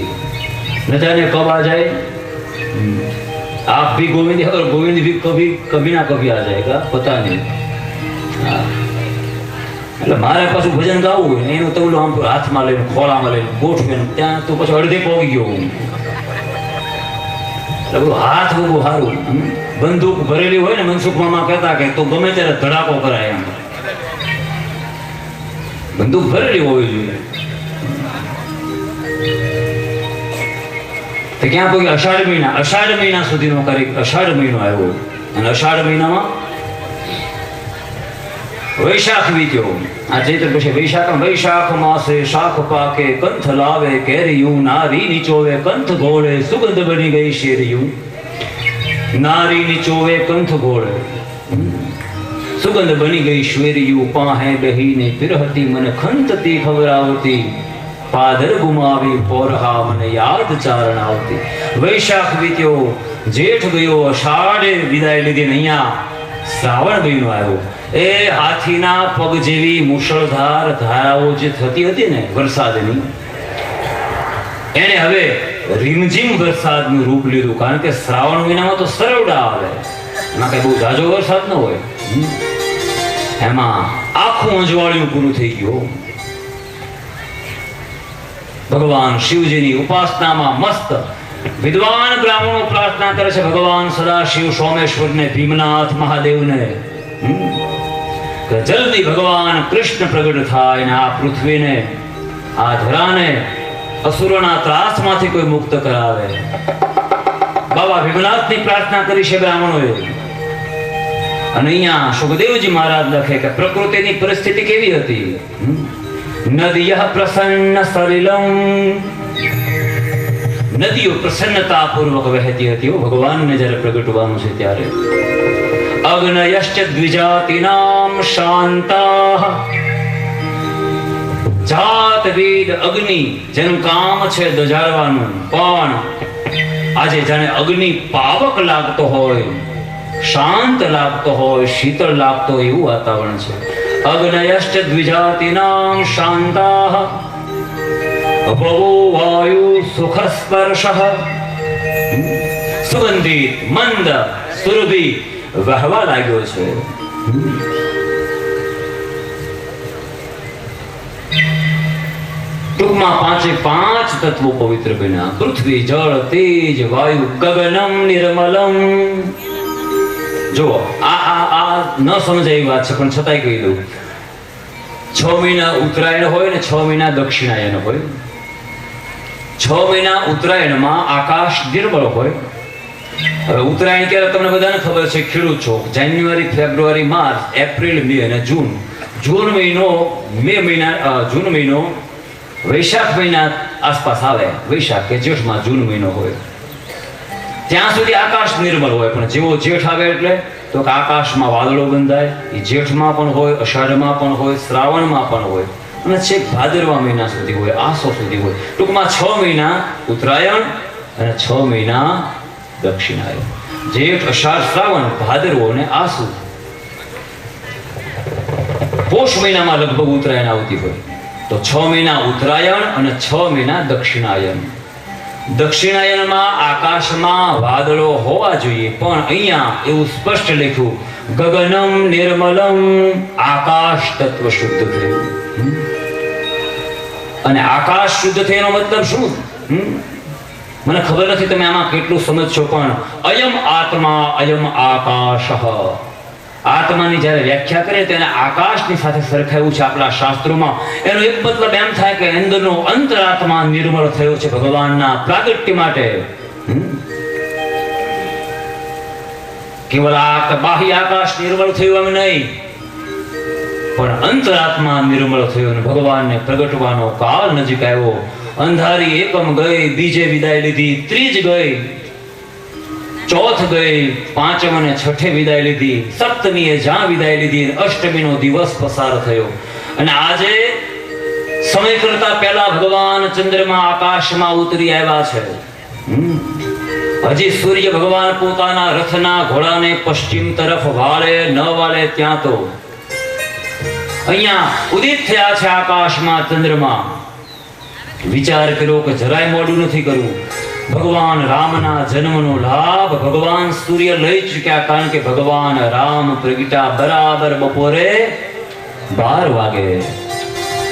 न जाने कब आ जाए. आप भी गोविंद है और गोविंद भी कभी ना कभी आ जाएगा, पता नहीं. એટલે મારે પાછું ભજન ગાવું હોય એનું તો આમ હાથમાં લઈને ખોળામાં લઈને ગોઠવે ત્યાં તો પછી અડધે પહોંચી ગયો હું. એટલે બધું હાથ બહુ સારું. બંદૂક ભરેલી હોય ને, મનસુખ મામા કહેતા કે તો ગમે ત્યારે ધડાકો કરાય. એમ બંદૂક ભરેલી હોવી જોઈએ. તો ક્યાં કોઈ અષાઢ મહિના સુધીનો કાર્ય. અષાઢ મહિનો આવ્યો અને અષાઢ મહિનામાં વૈશાખ વીત્યો. આ ચૈત્ર પછી વૈશાખ માસે શાખ પાકે કંથ લાવે કેરિયું નારી નીચોવે કંથ ઘોડે સુગંધ બની ગઈ શેરિયું. નારી નીચોવે કંથ ઘોડે સુગંધ બની ગઈ શ્વેરિયું. પાહે બહીને પિરહતી મને ખંતતી ખબર આવતી. પાદર ગુમાવી પોરહા મને યાદ ચારણ આવતી. વૈશાખ વીત્યો, જેઠ ગયો, અષાઢે વિદાય લીધી. અહીંયા શ્રાવણ મહિનો આવ્યો. એ હાથીના પગ જેવી મુશળધાર ધારાઓ જે થતી હતી ને વરસાદની, એને હવે રીમઝીમ વરસાદનું રૂપ લીધું. કારણ કે શ્રાવણ મહિનામાં તો સરવડા આવે, એમાં કઈ બહુ ઝાઝો વરસાદ ન હોય. એમાં આખું અજવાળિયું પૂરું થઈ ગયું. ભગવાન શિવજીની ઉપાસનામાં મસ્ત વિદ્વાન બ્રાહ્મણો પ્રાર્થના કરે છે ભગવાન સદાશિવ સોમેશ્વરને, ભીમનાથ મહાદેવને કે જલ્દી ભગવાન કૃષ્ણ પ્રગટ થાય અને આ પૃથ્વીને, આ ધરાને અસુરોના ત્રાસમાંથી કોઈ મુક્ત કરાવે. બાબા ભીમનાથની પ્રાર્થના કરી છે બ્રાહ્મણોએ. અને અહીંયા સુખદેવજી મહારાજ લખે કે પ્રકૃતિની પરિસ્થિતિ કેવી હતી. નદિયઃ પ્રસન્ન સલિલમ, નદીઓ પ્રસન્નતા પૂર્વક વહેતી હતી ભગવાનને જ્યારે પ્રગટવાનું છે ત્યારે. અગ્નયશ્ચ દ્વિજાતિનામ શાંતાઃ, જાતવેદ અગ્નિ જેનું કામ છે દજાડવાનું, પણ આજે જાણે અગ્નિ પાવક લાગતો હોય, શાંત લાગતો હોય, શીતળ લાગતો હોય એવું વાતાવરણ છે. અગ્નયશ્ચ દ્વિજાતિનામ શાંતાઃ ભવો વાયુ સુખસ્પર્શઃ, સુગંધિત મંદ સુરભી વહવા લાગ્યો છે. ટૂંકમાં પાંચે પાંચ તત્વો પવિત્ર બન્યા. પૃથ્વી, જળ, તેજ, વાયુ, ગગનમ નિર્મલમ. જો આ ન સમજાય વાત છે પણ છતાંય કહી દઉં. 6 મહિના ઉત્તરાયણ હોય ને 6 મહિના દક્ષિણાયન હોય. 6 મહિના ઉત્તરાયણમાં આકાશ નિર્મળ હોય. હવે ઉત્તરાયણ ક્યારે તમને બધાને ખબર છે, ખેડૂત છો, જાન્યુઆરી, ફેબ્રુઆરી, માર્ચ, એપ્રિલ, મે અને જૂન. જૂન મહિનો, જૂન મહિનો વૈશાખ મહિના આસપાસ આવે. વૈશાખ કે જેઠમાં જૂન મહિનો હોય ત્યાં સુધી આકાશ નિર્મળ હોય. પણ જેવો જેઠ આવે એટલે તો કે આકાશમાં વાદળો બંધાય. એ જેઠમાં પણ હોય, અષાઢમાં પણ હોય, શ્રાવણમાં પણ હોય અને છેક ભાદરવા મહિના સુધી હોય, આસો સુધી હોય. ટૂંકમાં 6 મહિના ઉત્તરાયણ અને 6 મહિના દક્ષિણાયન. જેઠ, અષાઢ, શ્રાવણ, ભાદરવો અને આસુ. પોષ મહિનામાં લગભગ ઉત્તરાયણ આવતી હોય. તો 6 મહિના ઉત્તરાયણ અને 6 મહિના દક્ષિણાયન. દક્ષિણાયનમાં આકાશમાં વાદળો હોવા જોઈએ, પણ અહીંયા એવું સ્પષ્ટ લખ્યું ગગનમ નિર્મલમ, આકાશ તત્વ શુદ્ધ થયું. અને આકાશ શુદ્ધ થયાનો મતલબ શું? મને ખબર નથી તમે આમાં કેટલું સમજશો, પણ અયમ આત્મા અયમ આકાશ. આત્માની જ્યારે વ્યાખ્યા કરીએ તેને આકાશની સાથે સરખાવ્યું છે આપણા શાસ્ત્રોમાં. એનો એક મતલબ એમ થાય કે અંદરનો અંતરાત્મા નિર્મળ થયો છે ભગવાનના પ્રાગટ્ય માટે. કેવલ બાહ્ય આકાશ નિર્મળ થયું એમ નહીં, પણ અંતરાત્મા નિર્મળ થયો અને ભગવાનને પ્રગટવાનો કાળ નજીક આવ્યો. અંધારી એકમ ગઈ, બીજે વિદાય લીધી, ત્રીજ ગઈ, ચોથ ગઈ, પાંચમ અને છઠ્ઠે વિદાય લીધી, સપ્તમીએ જ્યાં વિદાય લીધી, અષ્ટમીનો દિવસ પસાર થયો. અને આજે સમય કરતા પહેલા ભગવાન ચંદ્રમાં આકાશમાં ઉતરી આવ્યા છે. હજી સૂર્ય ભગવાન પોતાના રથના ઘોડાને પશ્ચિમ તરફ વાળે ન વાળે ત્યાં તો અહીંયા ઉદિત થયા છે આકાશમાં, ચંદ્રમાં. વિચાર કર્યો કે જરાય મોડું નથી કરવું. ભગવાન રામના જન્મનો લાભ ભગવાન સૂર્ય લઈ ચૂક્યા, કારણ કે ભગવાન રામ પ્રગટ્યા બરાબર બપોરે 12 વાગે.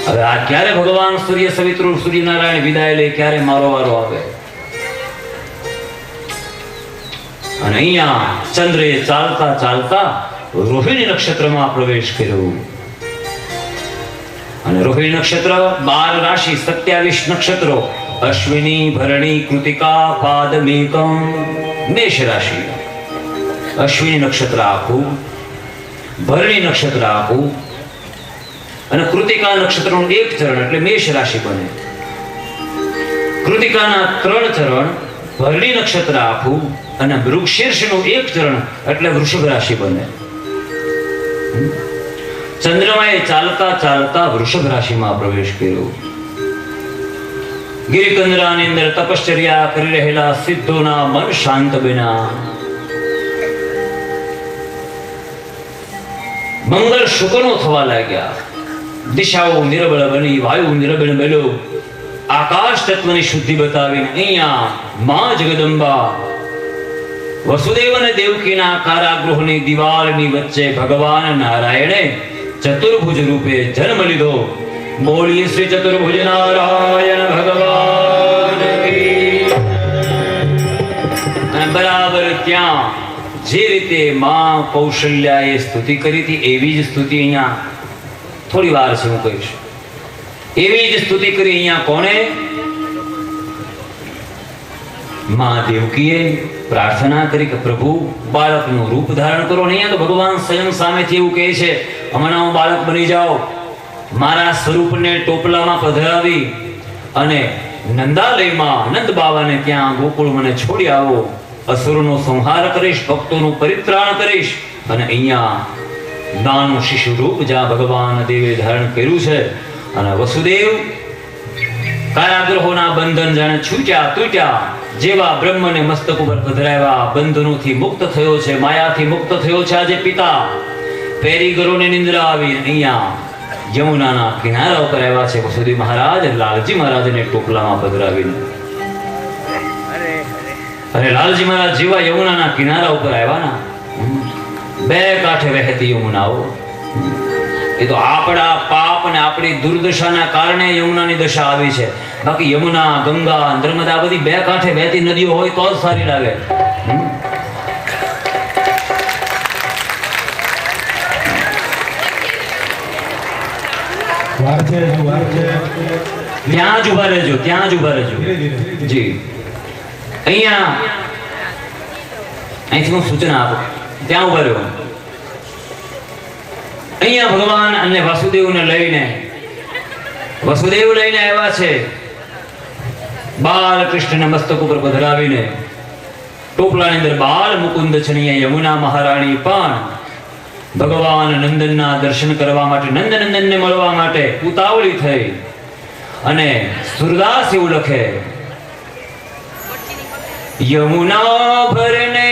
હવે આ ક્યારે ભગવાન સૂર્ય સવિતૃ સૂર્યનારાયણ વિદાય લે, ક્યારે મારો વારો આવે? અને અહીંયા ચંદ્રે ચાલતા ચાલતા રોહિણી નક્ષત્રમાં પ્રવેશ કર્યો. અને રોહિણી નક્ષત્ર 12 રાશિ, 27 નક્ષત્રો, અશ્વિની, ભરણી, કૃતિકા, પાદમેકમ, મેષ રાશિ. અશ્વિની નક્ષત્ર આખું, ભરણી નક્ષત્ર આખું અને કૃતિકા નક્ષત્રનું એક ચરણ એટલે મેષ રાશિ બને. કૃતિકાના 3 ચરણ, ભરણી નક્ષત્ર આખું અને મૃગશીર્ષનું એક ચરણ એટલે વૃષભ રાશિ બને. ચંદ્રમાએ ચાલતા ચાલતા વૃષભ રાશિમાં પ્રવેશ કર્યો. ગિરિકંદરાની અંદર તપશ્ચર્યા કરી રહેલા સિદ્ધોના મન શાંત બન્યા. મંગળ શુકનો થવા લાગ્યા. દિશાઓ નિર્બળ બની, વાયુ નિર્બળ બન્યો. આકાશ તત્વની શુદ્ધિ બતાવીને અહીંયા માં જગદંબા વસુદેવ અને દેવકીના કારાગૃહની દિવાલની વચ્ચે ભગવાન નારાયણે ચતુર્ભુજ રૂપે જન્મ લીધો. બોલીએ શ્રી ચતુર્ભુજ નારાયણ ભગવાન કી. બરાબર ત્યાં જે રીતે માં કૌશલ્યાએ સ્તુતિ કરી હતી એવી જ સ્તુતિ અહીંયા થોડી વાર છે હું કહીશ. એવી જ સ્તુતિ કરી અહીંયા કોણે? માં દેવકીએ પ્રાર્થના કરી કે પ્રભુ બાળકનું રૂપ ધારણ કરો. અહીંયા તો ભગવાન સ્વયં સામેથી એવું કહે છે, હમણાં હું બાળક બની જાઓ, મારા સ્વરૂપને ટોપલામાં પધરાવી અને નંદાલયમાં નંદ બાવાને ત્યાં ગોકુળ મને છોડી આવો. અસુરનો સંહાર કરીશ, ભક્તોનું પરિત્રાણ કરીશ. અને અહીંયા નાનું શિશુ રૂપ જ્યાં ભગવાન દેવે ધારણ કર્યું છે. અને વસુદેવ કારાગૃહોના બંધન જાણે છૂટ્યા તૂટ્યા જેવા બ્રહ્મને મસ્તક ઉપર પધરાવ્યા, બંધનોથી મુક્ત થયો છે, માયાથી મુક્ત થયો છે. આજે પિતા પેરીગરોને નિંદ્રા આવી અહીંયા યમુનાના કિનારા ઉપર આવ્યા છે. વસુદેવ મહારાજ લાલજી મહારાજને ટોપલામાં પધરાવીને, અરે લાલજી મહારાજ જેવા યમુનાના કિનારા ઉપર આવ્યા ના, બે કાંઠે વહેતી યમુનાઓ. એ તો આપણા પાપ અને આપણી દુર્દશાના કારણે યમુનાની દશા આવી છે. બાકી યમુના, ગંગા, નર્મદા બધી બે કાંઠે વહેતી નદીઓ હોય તો જ સારી લાગે. ત્યાં જ ઉભા રહેજો, ત્યાં જ ઉભા રહેજો જી. અહીંથી હું સૂચના આપું, ત્યાં ઉભા રહ્યો. અહીંયા ભગવાન અને વાસુદેવને લઈને આવ્યા છે. બાલકૃષ્ણને મસ્તક ઉપર પધરાવીને ટોપલાની અંદર બાલ મુકુંદ છે. અહીંયા યમુના મહારાણી પણ ભગવાન નંદનના દર્શન કરવા માટે, નંદનંદનને મળવા માટે ઉતાવળી થઈ. અને સુરદાસ એવું લખે, યમુના ભરને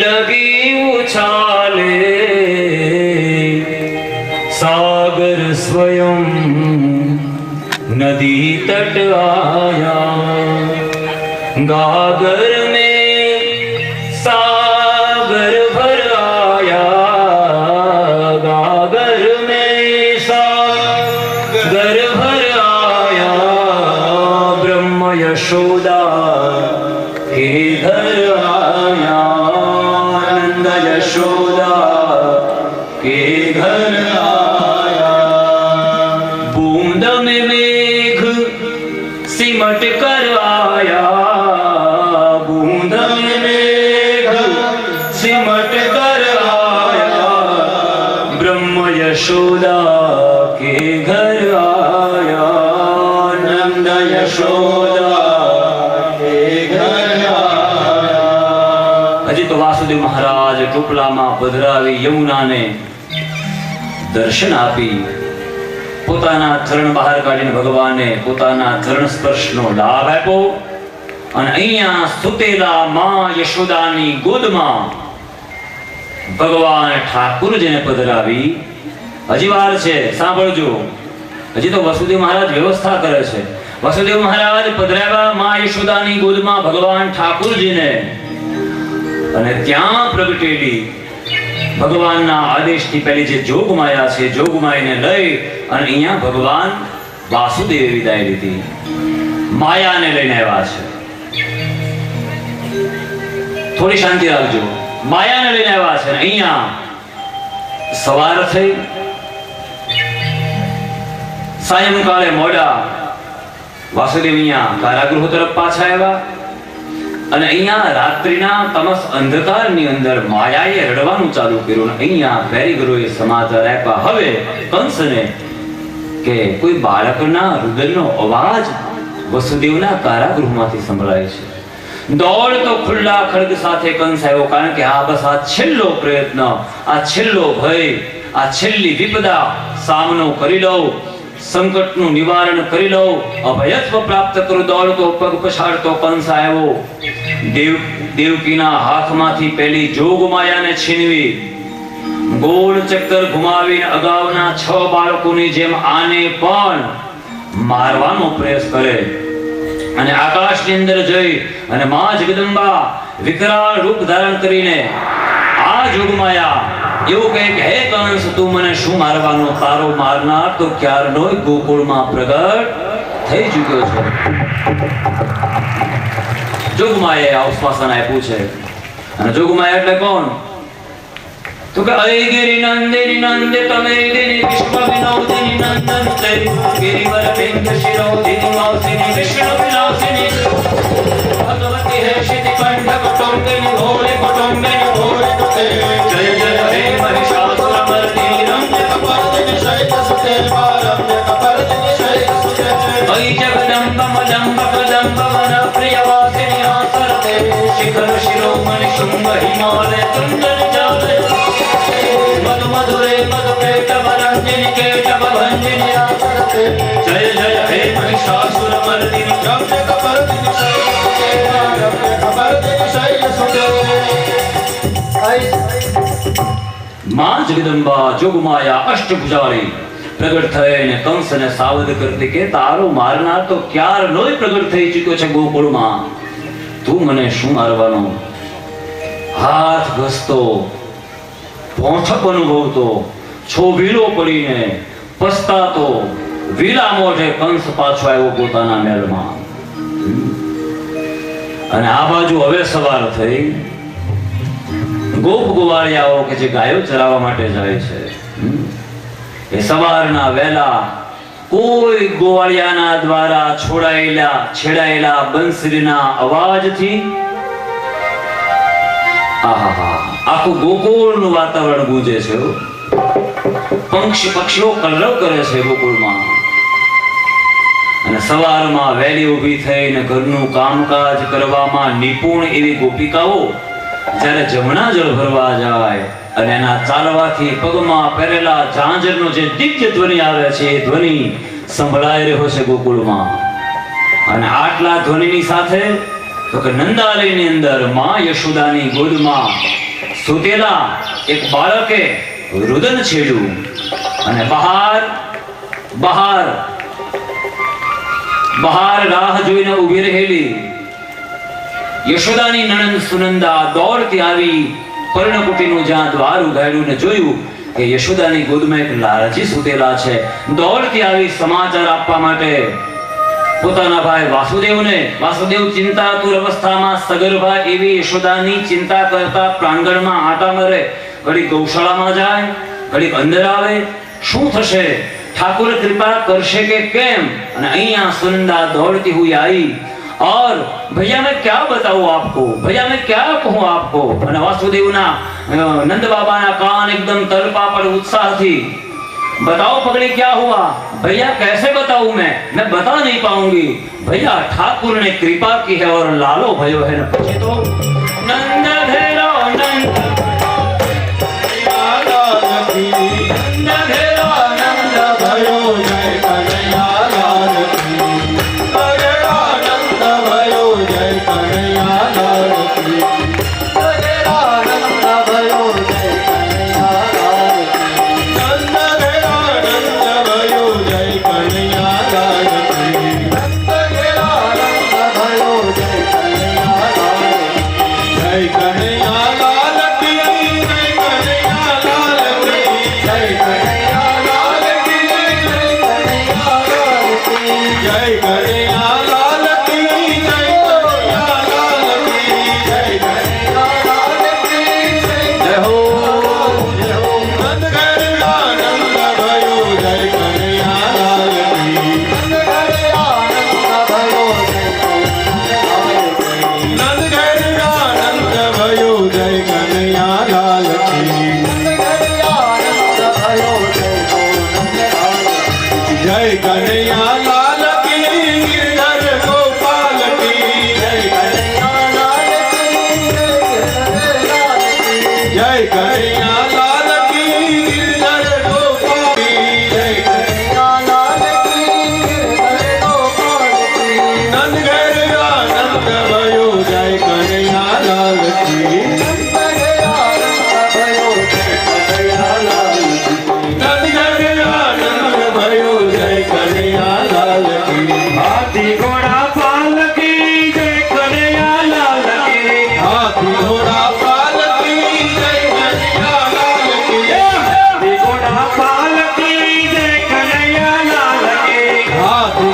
લગી ઉછાલે, सागर स्वयं नदी तट आया, गागर में सागर भर आया, गागर में सागर भर आया, ब्रह्म यशोदा के घर आया, नंद यशोदा के घर सिमट कर आया, बूंद में मेघ सिमट कर आया, ब्रह्म यशोदा के घर आया, नंद यशोदा के घर आया. હજી તો વાસુદેવ મહારાજ ટોપલામાં પધરાવી યમુનાને દર્શન આપી, પોતાના ચરણ બહાર કાઢીને ભગવાને પોતાના ચરણ સ્પર્શનો લાભ આપ્યો. અને અહીંયા સુતેલા માં યશોદાની ગોદમાં ભગવાન ઠાકુરજીને પધરાવી. હજી વાર છે, સાંભળજો. હજી તો વસુદેવ મહારાજ વ્યવસ્થા કરે છે. વસુદેવ મહારાજ પધરાવ્યા માં યશોદાની ગોદમાં ભગવાન ઠાકુરજીને. અને ત્યાં પ્રગટેલી ભગવાનના આદેશથી પહેલી જે જોગમાયા છે, જોગમાયાને લઈ અને અહીંયા ભગવાન વાસુદેવે વિદાય લીધી. માયાને લઈને આવ્યા છે. થોડી શાંતિ રાખજો. માયાને લઈને આવ્યા છે. અહીંયા સવાર થઈ, સાયંકાળે મોડા વાસુદેવ અહીંયા કારાગૃહ તરફ પાછા આવ્યા. અને અહીંયા રાત્રિના તમસ અંધકારની અંદર માયાએ રડવાનું ચાલુ કર્યું. અહીંયા પેરીગરોએ સમાચાર આપ્યા હવે કંસને કે કોઈ બાળકના રુદનનો અવાજ વસુદેવના કારાગૃહમાંથી સંભળાય છે. દોડતો ખુલ્લા ખડગ સાથે કંસ આવ્યો, કારણ કે આ બસ આ છેલ્લો પ્રયત્ન, આ છેલ્લો ભય, આ છેલ્લી વિપદા સામનો કરી લઉં, સંકટનું નિવારણ કરી લઉં, અભયત્વ પ્રાપ્ત કરું. દોડતો પગ પછાડતો કંસ આવ્યો. દેવકીના હાથમાંથી પેલી જોગમાયાને છીનવી ગોળ ચક્કર ઘુમાવીને અગાઉના 6 બાળકોની જેમ આને પણ મારવાનો પ્રયાસ કરે. અને આકાશની અંદર જઈ અને માં જગદંબા વિકરાળ રૂપ ધારણ કરીને આ જોગમાયા એવું કહે કે હે કંસ, તું મને શું મારવાનો? તારો મારનાર તો ક્યારનો ગોકુળમાં પ્રગટ થઈ ચૂક્યો છે. જોગમાએ આશ્વાસન આપ્યું છે. અને જોગમાયા એટલે કોણ? તો કે અયગિરી નંદિની નંદિત મેદિની વિશ્વ વિનોદિની નંદનતે ગિરિવર પિંડ શિરોધિની વાસિની વિષ્ણુ વિલાસિની ભગવતી હે શિતિ કંઠ કટોંગિની ભોળે કટોંગિની ભોળે કટે જય જય હે મહિષાસુર મર્દિની રમ્ય કપર્દિની શૈલ સુતે રમ્ય કપર્દિની શૈલ સુતે અય જગદંબ મદંબ કદંબ વન પ્રિયવાસિની આસરતે શિખર શિરોમણિ શુંભ હિમાલય કુંડલ જાલે મદ મધુરે મદ કેટવ રંજિની કેટવ ભંજિની આસરતે જય જય હે મહિષાસુર મર્દિની રમ્ય કપર્દિની શૈલ સુતે રમ્ય કપર્દિની શૈલ સુતે. માં જગદંબા જોગમાયા અષ્ટભુજાળી પ્રગટ થઈને કંસને સાવધ કરતી કે તારો મારનાર તો ક્યારનોય પ્રગટ થઈ ચૂક્યો છે ગોકુળમાં. તું મને શું મારવાનો? હાથ ઘસતો, પોંઠક અનુભવતો, છોભીલો પડીને પસ્તાતો વીરા મોઢે કંસ પાછો આવ્યો પોતાના મહેલમાં. અને આ બાજુ હવે સવાર થઈ ગોપ ગોવાળિયાઓ કે જે ગાયો ચરાવવા માટે જાય છે એ સવારના વહેલા કોઈ ગોવાળિયાના દ્વારા છેડાયેલા બંસરીના અવાજથી આખું ગોકુળનું વાતાવરણ ગુંજે છે. પક્ષીઓ કલરવ કરે છે ગોકુળમાં. અને સવારમાં વહેલી ઊભી થઈને ઘરનું કામકાજ કરવામાં નિપુણ એવી ગોપિકાઓ જ્યારે જમણા જળ ભરવા જાય અને એના ચાલવાથી પગમાં પહેરેલા ઝાંઝરનો જે દિવ્ય ધ્વનિ આવે છે એ ધ્વનિ સંભળાઈ રહ્યો છે ગોકુળમાં. અને આટલા ધ્વનિની સાથે તો કે નંદાલયની અંદર માં યશોદાની ગોદમાં સૂતેલા એક બાળકે રુદન છેડ્યું. અને બહાર રાહ જોઈને ઊભી રહેલી યશોદાની નણંદ સુનંદા દોડતી આવી પર્ણકુટીનું જ્યાં દ્વાર ઉઘાડ્યું ને જોયું કે યશોદાની ગોદમાં એક લાલજી સૂતેલા છે. દોડતી આવી સમાચાર આપવા માટે પોતાના ભાઈ વાસુદેવ ચિંતાતુર અવસ્થામાં સગર્ભા એવી યશોદાની ચિંતા કરતા પ્રાંગણમાં આટા મરે. ઘડી ગૌશાળામાં જાય, ઘડી અંદર આવે. શું થશે? ઠાकुर कृपा करशे के केम? અને અહીંયા સુનંદા દોડતી हुई आई और भैया मैं क्या बताऊं आपको, भैया मैं क्या कहूं आपको. અને વાસુદેવના નંદ બાબાના કાન એકદમ તલપા પર उत्साह थी. बताओ पगड़ी क्या हुआ? भैया कैसे बताऊं मैं बता नहीं पाऊंगी. भैया ठाकुर ने कृपा की है और लालो भयो है. પછી તો नंद घेरो नंद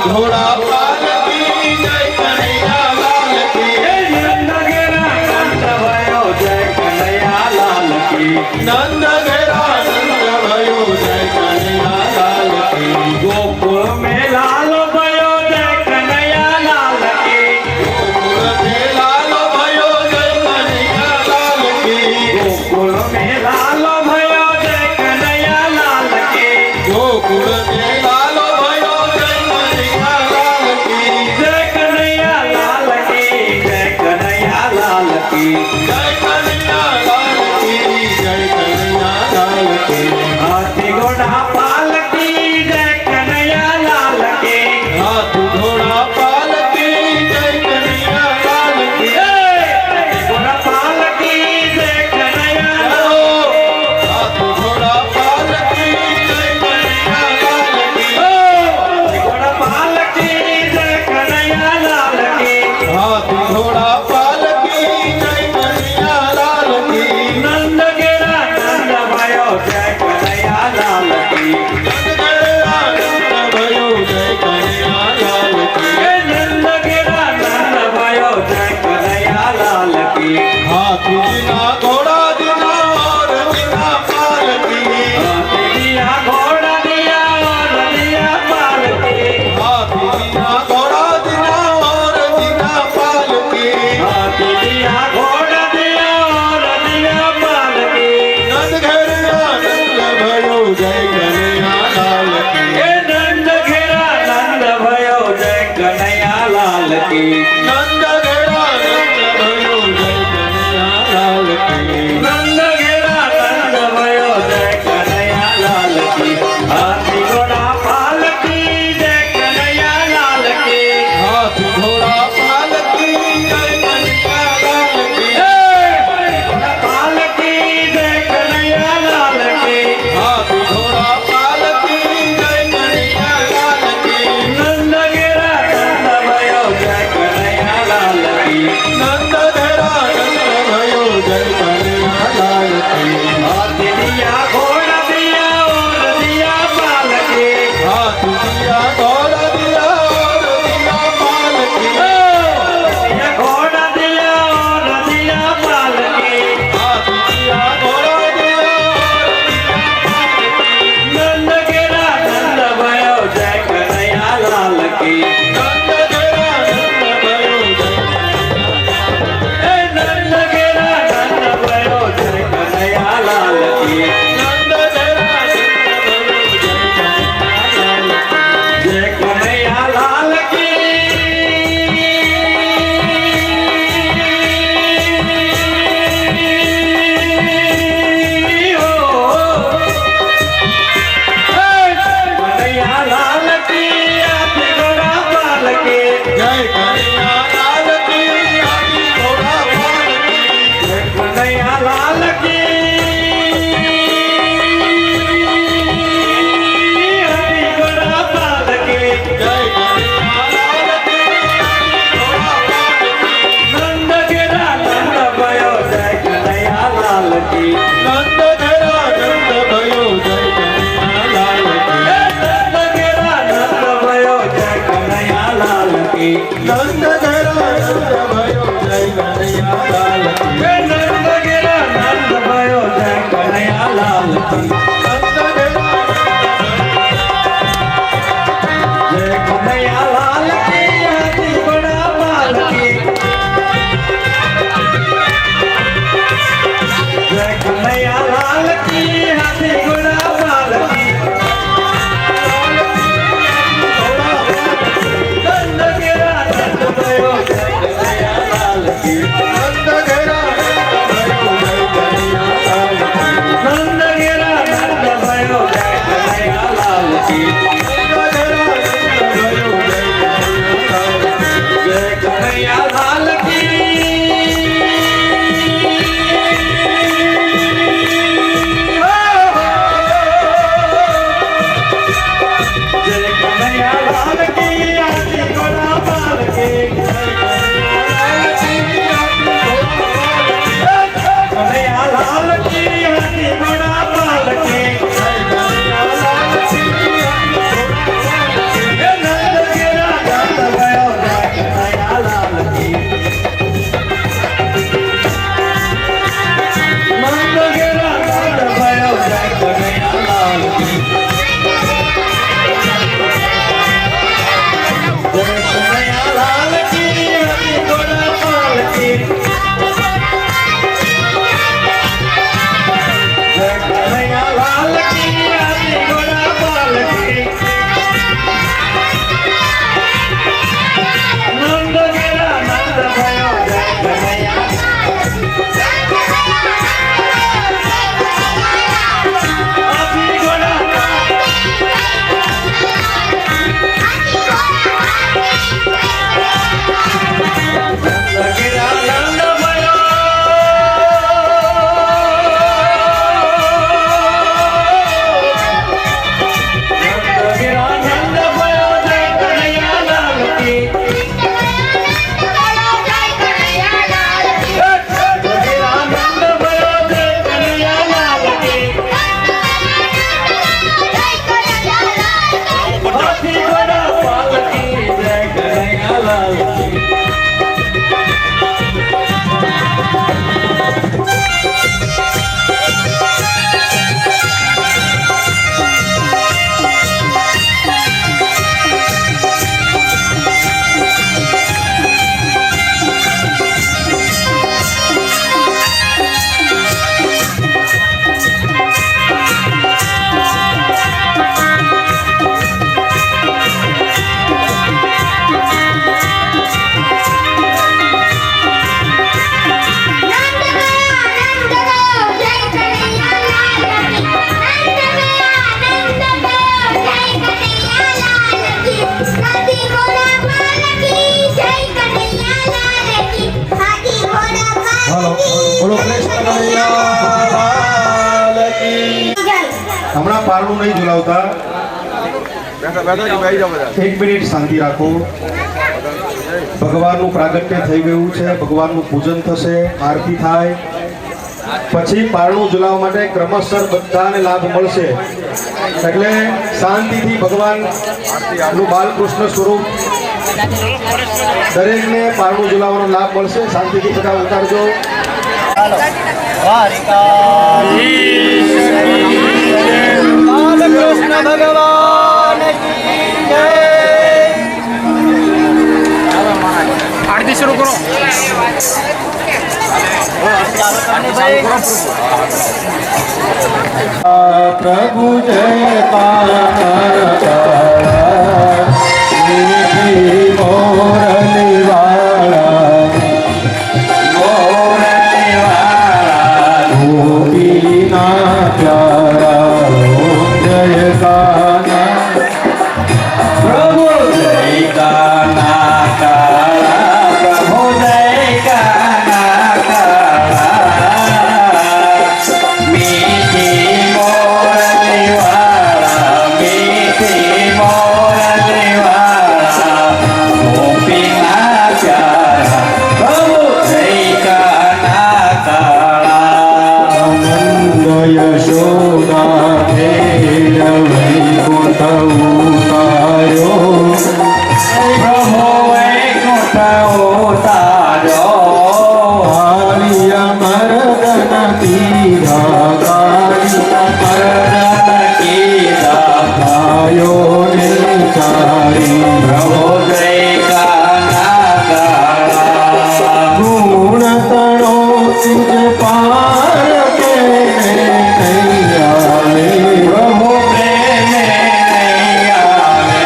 घोड़ा पाल की जय कन्हैया लाल की घोड़ा पालकी जय कन्हैया लाल की हाथी घोड़ा पालकी जय कन्हैया लाल की घोड़ा पालकी जय कन्हैया हाथी घोड़ा पालकी जय कन्हैया लाल की घोड़ा पालकी जय कन्हैया लाल की हाथी घोड़ा पालकी जय कन्हैया लाल की नंद गिरा नंद भयो जय कन्हैया लाल की नंद गिरा नंद भयो जय कन्हैया लाल की नंद गिरा नंद भयो जय कन्हैया लाल की हाथी बिना घोड़ा बिना और बिना पालकी दिया घोड़ा दिया और दिया पालकी हाथी बिना घोड़ा बिना और बिना पालकी दिया घोड़ा दिया और दिया पालकी नंद घर आनंद भयो जय कन्हैया लाल की नंद घेरा नंद भयो जय कन्हैया लाल की नंद घर आनंद भयो जय कन्हैया लाल की नंद घेरा नंद भयो जय कन्हैया लाल की हाथी घोड़ा पालकी जय कन्हैया लाल की हाथी घोड़ा पालकी जय कन्हैया लाल की घोड़ा पालकी जय कन्हैया लाल की हाथी घोड़ा पालकी जय कन्हैया लाल की नंद घेरा नंद भयो जय कन्हैया लाल की नंद घर आनंद भयो जय कन्हैया लाल की हाथी दिया घोड़ा दिया और दिया पालकी हाथी दिया घोड़ा दिया और दिया पालकी दिया घोड़ा दिया और दिया पालकी हाथी दिया घोड़ा दिया और दिया पालकी नंद गिरा नंद भयो जय कन्हैया लाल की नंद घर आनंद भयो जय नंद गिरा नंद भयो जय कन्हैया लाल की नंद घर आनंद भयो जय कन्हैया लाल की जय कन्हैया लाल की हाथी घोड़ा पालकी जय कन्हैया लाल की हाथी घोड़ा पालकी जय कन्हैया लाल की हाथी घोड़ा पालकी जय कन्हैया लाल की हाथी घोड़ा पालकी नंद गिरा नंद भयो जय कन्हैया लाल की नंद घर आनंद भयो जय कन्हैया लाल की नंद गिरा नंद भयो जय कन्हैया लाल की नंद घर आनंद भयो जय कन्हैया लाल की नंद गिरा नंद भयो जय कन्हैया लाल की नंद घर जय कन्हैया लाल की हाथी घोड़ा पालकी जय कन्हैया लाल की हाथी घोड़ा पालकी नंद गिरा नंद भयो આવતા. એક મિનિટ શાંતિ રાખો. ભગવાનનું પ્રાગટ્ય થઈ ગયું છે, ભગવાનનું પૂજન થશે, આરતી થાય, પછી પારણું ઝુલાવવા માટે ક્રમશઃ બધાને લાભ મળશે. એટલે શાંતિથી ભગવાનનું બાલકૃષ્ણ સ્વરૂપ દરેકને પારણું ઝુલાવવાનો લાભ મળશે. શાંતિથી બધા ઉતારજો. બાલકૃષ્ણ ભગવાન કી જય. આરતી શરૂ કરો. પ્રભુ જય મોરલી વાળા ગોપીના પ્યારા જય કાના પ્રભુ જય કાના કાળા પ્રભુ જય કાના કાળા મીઠી મોરલી વાળા મીઠી મોરલી વાળા ગોપીના પ્યારા પ્રભુ જય કાના કાળા નંદ યશોદા ખેલ વૈકુંઠ ઉતાર્યો પ્રભુ વૈકુંઠ ઉતાર્યો કાલિયા મર્દન કીધા કાલિયા મર્દન કીધા ભાયો ને ચારી પ્રભુ જય કાના કાળા ગુણ તણો તુજ પાર કે નહીં આવે પ્રભુ પ્રેમ નહીં આવે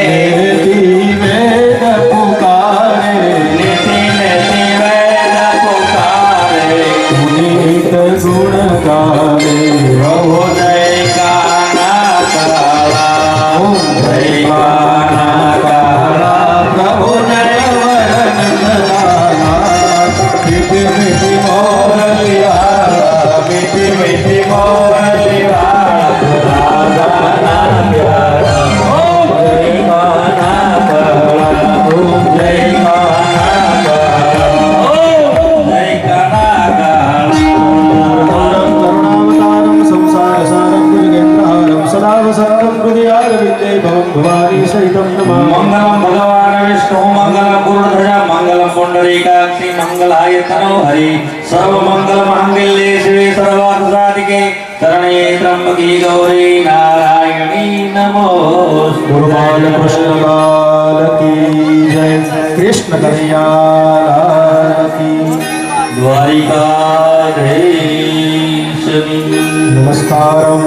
નેતિ વેદ પુકારે નેતિ નેતિ વેદ પુકારે પુનીત ગુણ ગાવે પ્રભુ જય કાના કાળા જય કાના કાળા પ્રભુ જય વરનંદલાલા મીઠી મીઠી મોરલી વાળા મીઠી મીઠી મોરલી વાળા રાધાના પ્યારા ઓમ જય કાના કાળા ઓમ જય કાના કાળા ઓમ જય કાના કાળા કરુણાવતારમ સંસારસારમ ભુજગેન્દ્રહારમ સદા વસંતમ હૃદયારવિંદે ભવં ભવાની સહિતમ નમામિ. મંગલમ ભગવાન વિષ્ણુ મંગલમ ગુરુધ્વજા મંગલમ પુંડરીકાક્ષી મંગલાય તનો હરિ સર્વ મંગલ માંગલ્યે શિવે સર્વાર્થ સાધિકે શરણ્યે ત્રંબકે ગૌરી નારાયણી નમોસ્તુતે. ગુરુ બાલકૃષ્ણ લાલ કી જય. કૃષ્ણ કનૈયા લાલ કી. દ્વારિકાધીશની નમસ્કારમ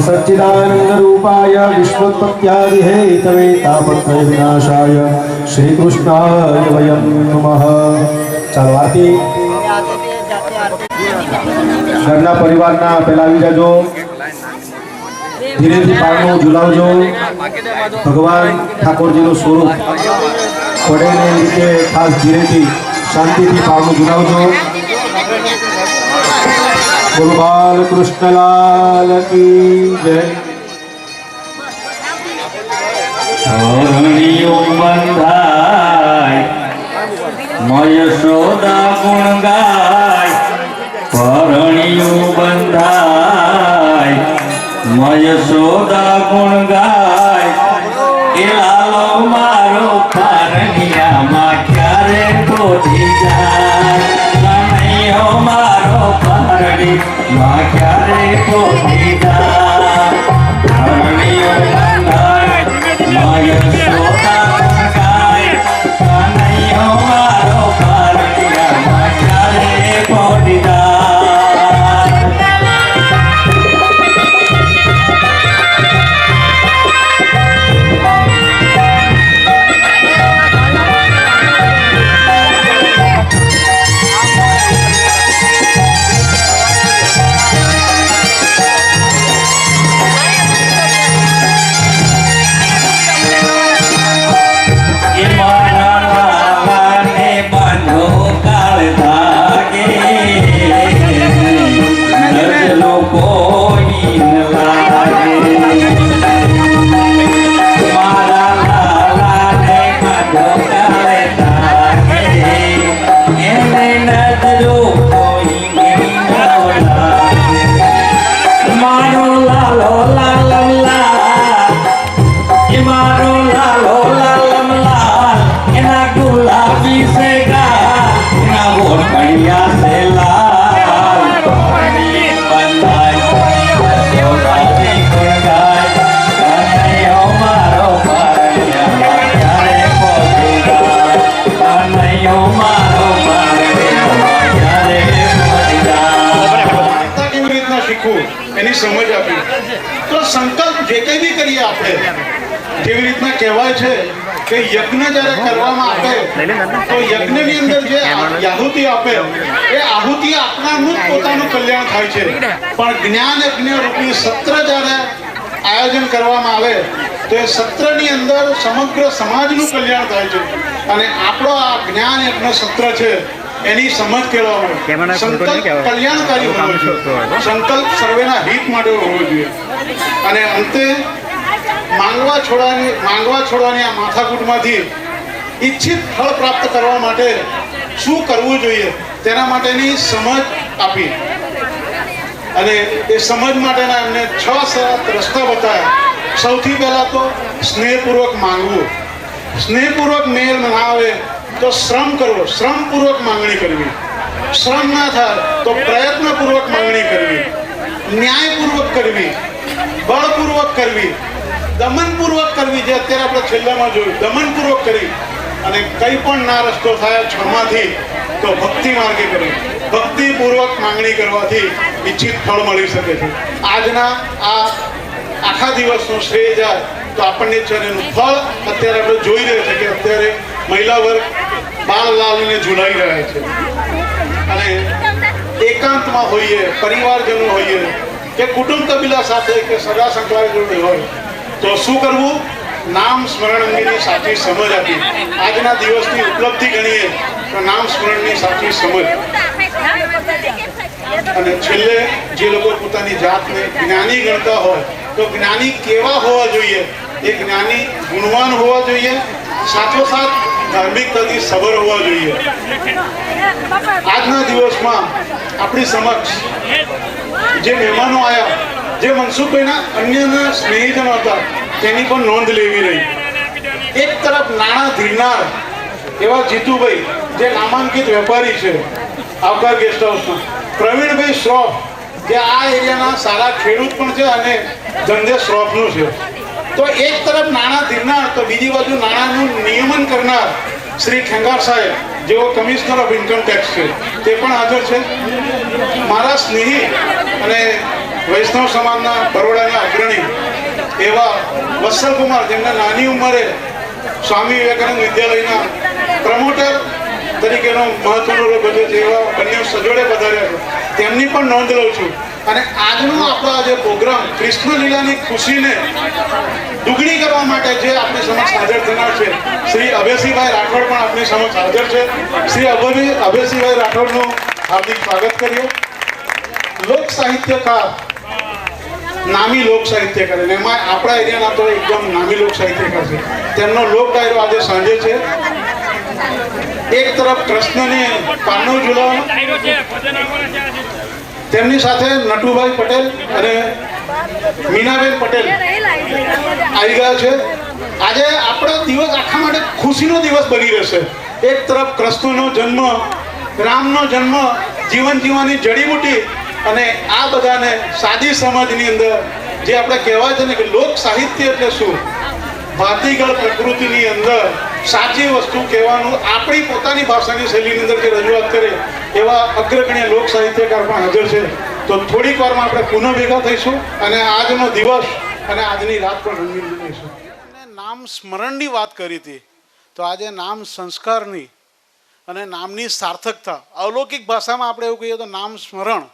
સચ્ચિદાનંદ રૂપાય વિશ્વોત્પત્યાદિ હેતવે તાપત્રય વિનાશાય શ્રી કૃષ્ણાય વયમ નમઃ. ચાલો આરતી ઘરના પરિવારના પહેલા આવી જાજો. ધીરેથી પારણું ઝુલાવજો. ભગવાન ઠાકોરજીનું સ્વરૂપ પડે ને એ રીતે ખાસ ધીરેથી શાંતિથી પારણું ઝુલાવજો. ગુરુ બાલકૃષ્ણ લાલ કી જય. ધરણીઓ બંધાય મયશોદા ગુણ ગાય ધરણીઓ બંધાય મયશોદા ગુણ ગાય એ લાલો મારો પારણિયામાં ક્યારે ગોઠી જાય કનૈયો મારો પારણી માં ક્યારે ગોઠી જાય ધરણીઓ બંધાય મયશોદા ગુણ ગાય કનૈયો મારો પારણિયામાં ક્યારે ગોઠી જાય. સંકલ્પ જે કંઈ બી કરીએ આપણે, જેવી રીતના કહેવાય છે કે યજ્ઞ જ્યારે કરવામાં આવે તો યજ્ઞની અંદર જે આહુતિ આપે એ આહુતિ આપનારનું જ પોતાનું કલ્યાણ થાય છે. પણ જ્ઞાન યજ્ઞ રૂપી સત્ર જ્યારે આયોજન કરવામાં આવે તો એ સત્રની અંદર સમગ્ર સમાજનું કલ્યાણ થાય છે. અને આપણો આ જ્ઞાન યજ્ઞ સત્ર છે એની સમજ કેળવવા માટે સંકલ્પ કલ્યાણકારી હોવો જોઈએ, સંકલ્પ સર્વેના હિત માટે હોવો જોઈએ. અને અંતે માંગવા છોડવાની આ માથાકૂટમાંથી ઈચ્છિત ફળ પ્રાપ્ત કરવા માટે શું કરવું જોઈએ તેના માટેની સમજ આપી. અને એ સમજ માટેના એમને 6 રસ્તા બતાવ્યા. સૌથી પહેલા તો સ્નેહપૂર્વક માંગવું. સ્નેહપૂર્વક મેળ ના આવે તો શ્રમ કરવો, શ્રમપૂર્વક માંગણી કરવી. શ્રમ ના થાય તો પ્રયત્નપૂર્વક માંગણી કરવી, ન્યાયપૂર્વક કરવી, બળપૂર્વક કરવી, દમનપૂર્વક કરવી, જે અત્યારે આપણે છેલ્લામાં જોયું, દમનપૂર્વક કરી. અને કંઈ પણ ના રસ્તો થાય છમાંથી તો ભક્તિ માર્ગે કરવી. ભક્તિપૂર્વક માંગણી કરવાથી ઈચ્છિત ફળ મળી શકે છે. આજના આ આખા દિવસનો શ્રેય જાય તો આપણને છે એનું ફળ અત્યારે આપણે જોઈ રહ્યા છે કે અત્યારે મહિલા વર્ગ બાળલાલને ઝુલાઈ રહ્યા છે. અને એકાંતમાં હોઈએ, પરિવારજનો હોઈએ કે કુટુંબ કબીલા સાથે કે સગા સંકળાયેલ જોડે હોય તો શું કરવું? નામ સ્મરણ અંગેની સાચી સમજ આપી. આજના દિવસની ઉપલબ્ધિ ગણીએ તો નામ સ્મરણની સાચી સમજ. અને છેલ્લે જે લોકો પોતાની જાતને જ્ઞાની ગણતા હોય તો જ્ઞાની કેવા હોવા જોઈએ? એ જ્ઞાની ગુણવાન હોવા જોઈએ, સાથોસાથ ધાર્મિકતાથી સબર હોવા જોઈએ. આજના દિવસમાં આપણી સમક્ષ જે મહેમાનો આવ્યા, જે મનસુખભાઈના અન્યના સ્નેહીજનો હતા તેની પણ નોંધ લેવી રહી. એક તરફ નાણાં ધીરનાર એવા જીતુભાઈ જે નામાંકિત વેપારી છે આવકાર ગેસ્ટ હાઉસમાં, પ્રવીણભાઈ શ્રોફ જે આ એરિયાના સારા ખેડૂત પણ છે અને ધંધે શ્રોફનું છે. તો એક તરફ નાણાં ધીરનાર તો બીજી બાજુ નાણાંનું નિયમન કરનાર શ્રી ખેંગાર સાહેબ જેઓ કમિશનર ઓફ ઇન્કમ ટેક્સ છે તે પણ હાજર છે. મારા સ્નેહી અને વૈષ્ણવ સમાજના બરોડાના અગ્રણી એવા વત્સલકુમાર જેમને નાની ઉંમરે સ્વામી વિવેકાનંદ વિદ્યાલયના પ્રમોટર તરીકેનો મહત્વનો રોલ ભજવે છે એવા બંને સજોડે પધાર્યા છે, તેમની પણ નોંધ લઉં છું. અને આજનો આપણો આ જે પ્રોગ્રામ કૃષ્ણ લીલાની ખુશીને દુગણી કરવા માટે જે આપણી સમક્ષ હાજર થનાર છે શ્રી અભયસિંહભાઈ રાઠોડ પણ આપણી સમક્ષ હાજર છે. શ્રી અભયસિંહભાઈ રાઠોડનું હાર્દિક સ્વાગત કરીએ. લોક સાહિત્યકાર, નામી લોક સાહિત્યકાર, અને એમાં આપણા એરિયાના તો એકદમ નામી લોક સાહિત્યકાર છે. તેમનો લોક ડાયરો આજે સાંજે છે. એક તરફ કૃષ્ણને પારણું ઝુલાવવાનો, તેમની સાથે નટુભાઈ પટેલ અને મીનાબેન પટેલ આવી ગયા છે. આજે આપણો દિવસ આખા માટે ખુશીનો દિવસ બની રહેશે. એક તરફ કૃષ્ણનો જન્મ, રામનો જન્મ, જીવન જીવવાની જડીબુટી, અને આ બધાને સાદી સમાજની અંદર જે આપણે કહેવાય છે ને કે લોક સાહિત્ય એટલે શું, ભાતીગળ પ્રકૃતિની અંદર સાચી વસ્તુ કહેવાનું, આપણી પોતાની ભાષાની શૈલીની અંદર જે રજૂઆત કરે એવા અગ્રગણ્ય લોક સાહિત્યકાર પણ હાજર છે. તો થોડીક વારમાં આપણે પુનઃ ભેગા થઈશું અને આજનો દિવસ અને આજની રાત પણ રંગીન બનાવીશું. નામ સ્મરણની વાત કરી હતી તો આજે નામ સંસ્કારની અને નામની સાર્થકતા, અલૌકિક ભાષામાં આપણે એવું કહીએ તો નામ સ્મરણ,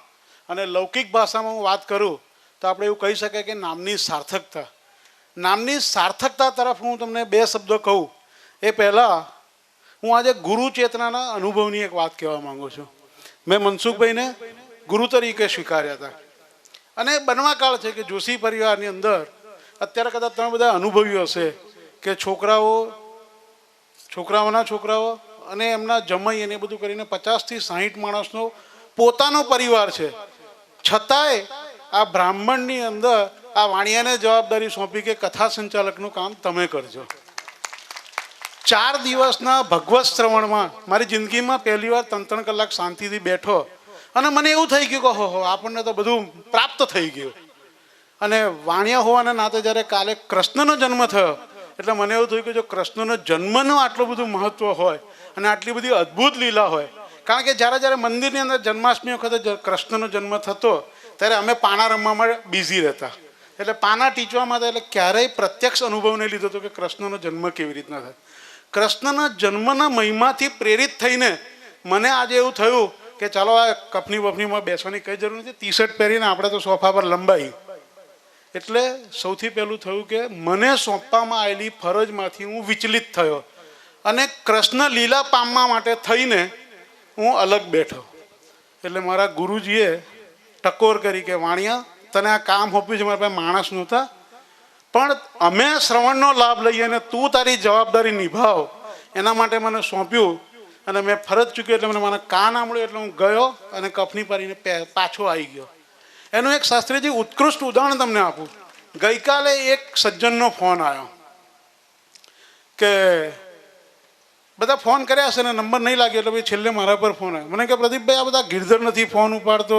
અને લૌકિક ભાષામાં હું વાત કરું તો આપણે એવું કહી શકાય કે નામની સાર્થકતા. નામની સાર્થકતા તરફ હું તમને 2 શબ્દો કહું એ પહેલાં હું આજે ગુરુ ચેતનાના અનુભવની એક વાત કહેવા માગું છું. મેં મનસુખભાઈને ગુરુ તરીકે સ્વીકાર્યા હતા અને બનવાકાળ છે કે જોશી પરિવારની અંદર અત્યારે કદાચ તમે બધા અનુભવ્યું હશે કે છોકરાઓના છોકરાઓ અને એમના જમાઈ એને બધું કરીને 50 થી 60 માણસનો પોતાનો પરિવાર છે, છતાંય આ બ્રાહ્મણની અંદર આ વાણિયાને જવાબદારી સોંપી કે કથા સંચાલકનું કામ તમે કરજો. 4 દિવસના ભગવત શ્રવણમાં મારી જિંદગીમાં પહેલી વાર 3 કલાક શાંતિથી બેઠો અને મને એવું થઈ ગયું કે હો આપણને તો બધું પ્રાપ્ત થઈ ગયું. અને વાણિયા હોવાના નાતે જ્યારે કાલે કૃષ્ણનો જન્મ થયો એટલે મને એવું થયું કે જો કૃષ્ણનો જન્મનું આટલું બધું મહત્વ હોય અને આટલી બધી અદ્ભુત લીલા હોય, કારણ કે જ્યારે મંદિરની અંદર જન્માષ્ટમી વખતે કૃષ્ણનો જન્મ થતો ત્યારે અમે પાણા રમવામાં બિઝી રહેતા. એટલે પાના ટીચવામાં હતા, એટલે ક્યારેય પ્રત્યક્ષ અનુભવ નહીં લીધો હતો કે કૃષ્ણનો જન્મ કેવી રીતના થાય. કૃષ્ણના જન્મના મહિમાથી પ્રેરિત થઈને મને આજે એવું થયું કે ચાલો આ કપની વપનીમાં બેસવાની કંઈ જરૂર નથી, ટી શર્ટ પહેરીને આપણે તો સોફા પર લંબાઈ. એટલે સૌથી પહેલું થયું કે મને સોંપવામાં આવેલી ફરજમાંથી હું વિચલિત થયો અને કૃષ્ણ લીલા પામવા માટે થઈને હું અલગ બેઠો. એટલે મારા ગુરુજીએ ટકોર કરી કે વાણિયા, તને આ કામ સોંપ્યું છે, મારા પાસે માણસ નહોતા, પણ અમે શ્રવણનો લાભ લઈએ અને તું તારી જવાબદારી નિભાવ એના માટે મને સોંપ્યું અને મેં ફરજ ચૂક્યો. એટલે મને મારા કાન આંબળ્યું એટલે હું ગયો અને કફની પાડીને પાછો આવી ગયો. એનું એક શાસ્ત્રીજી ઉત્કૃષ્ટ ઉદાહરણ તમને આપું. ગઈકાલે એક સજ્જનનો ફોન આવ્યો કે બધા ફોન કર્યા હશે ને નંબર નહીં લાગ્યો, એટલે ભાઈ છેલ્લે મારા પર ફોન આવ્યો. મને કે પ્રદીપભાઈ, આ બધા ગિરધર નથી ફોન ઉપાડતો,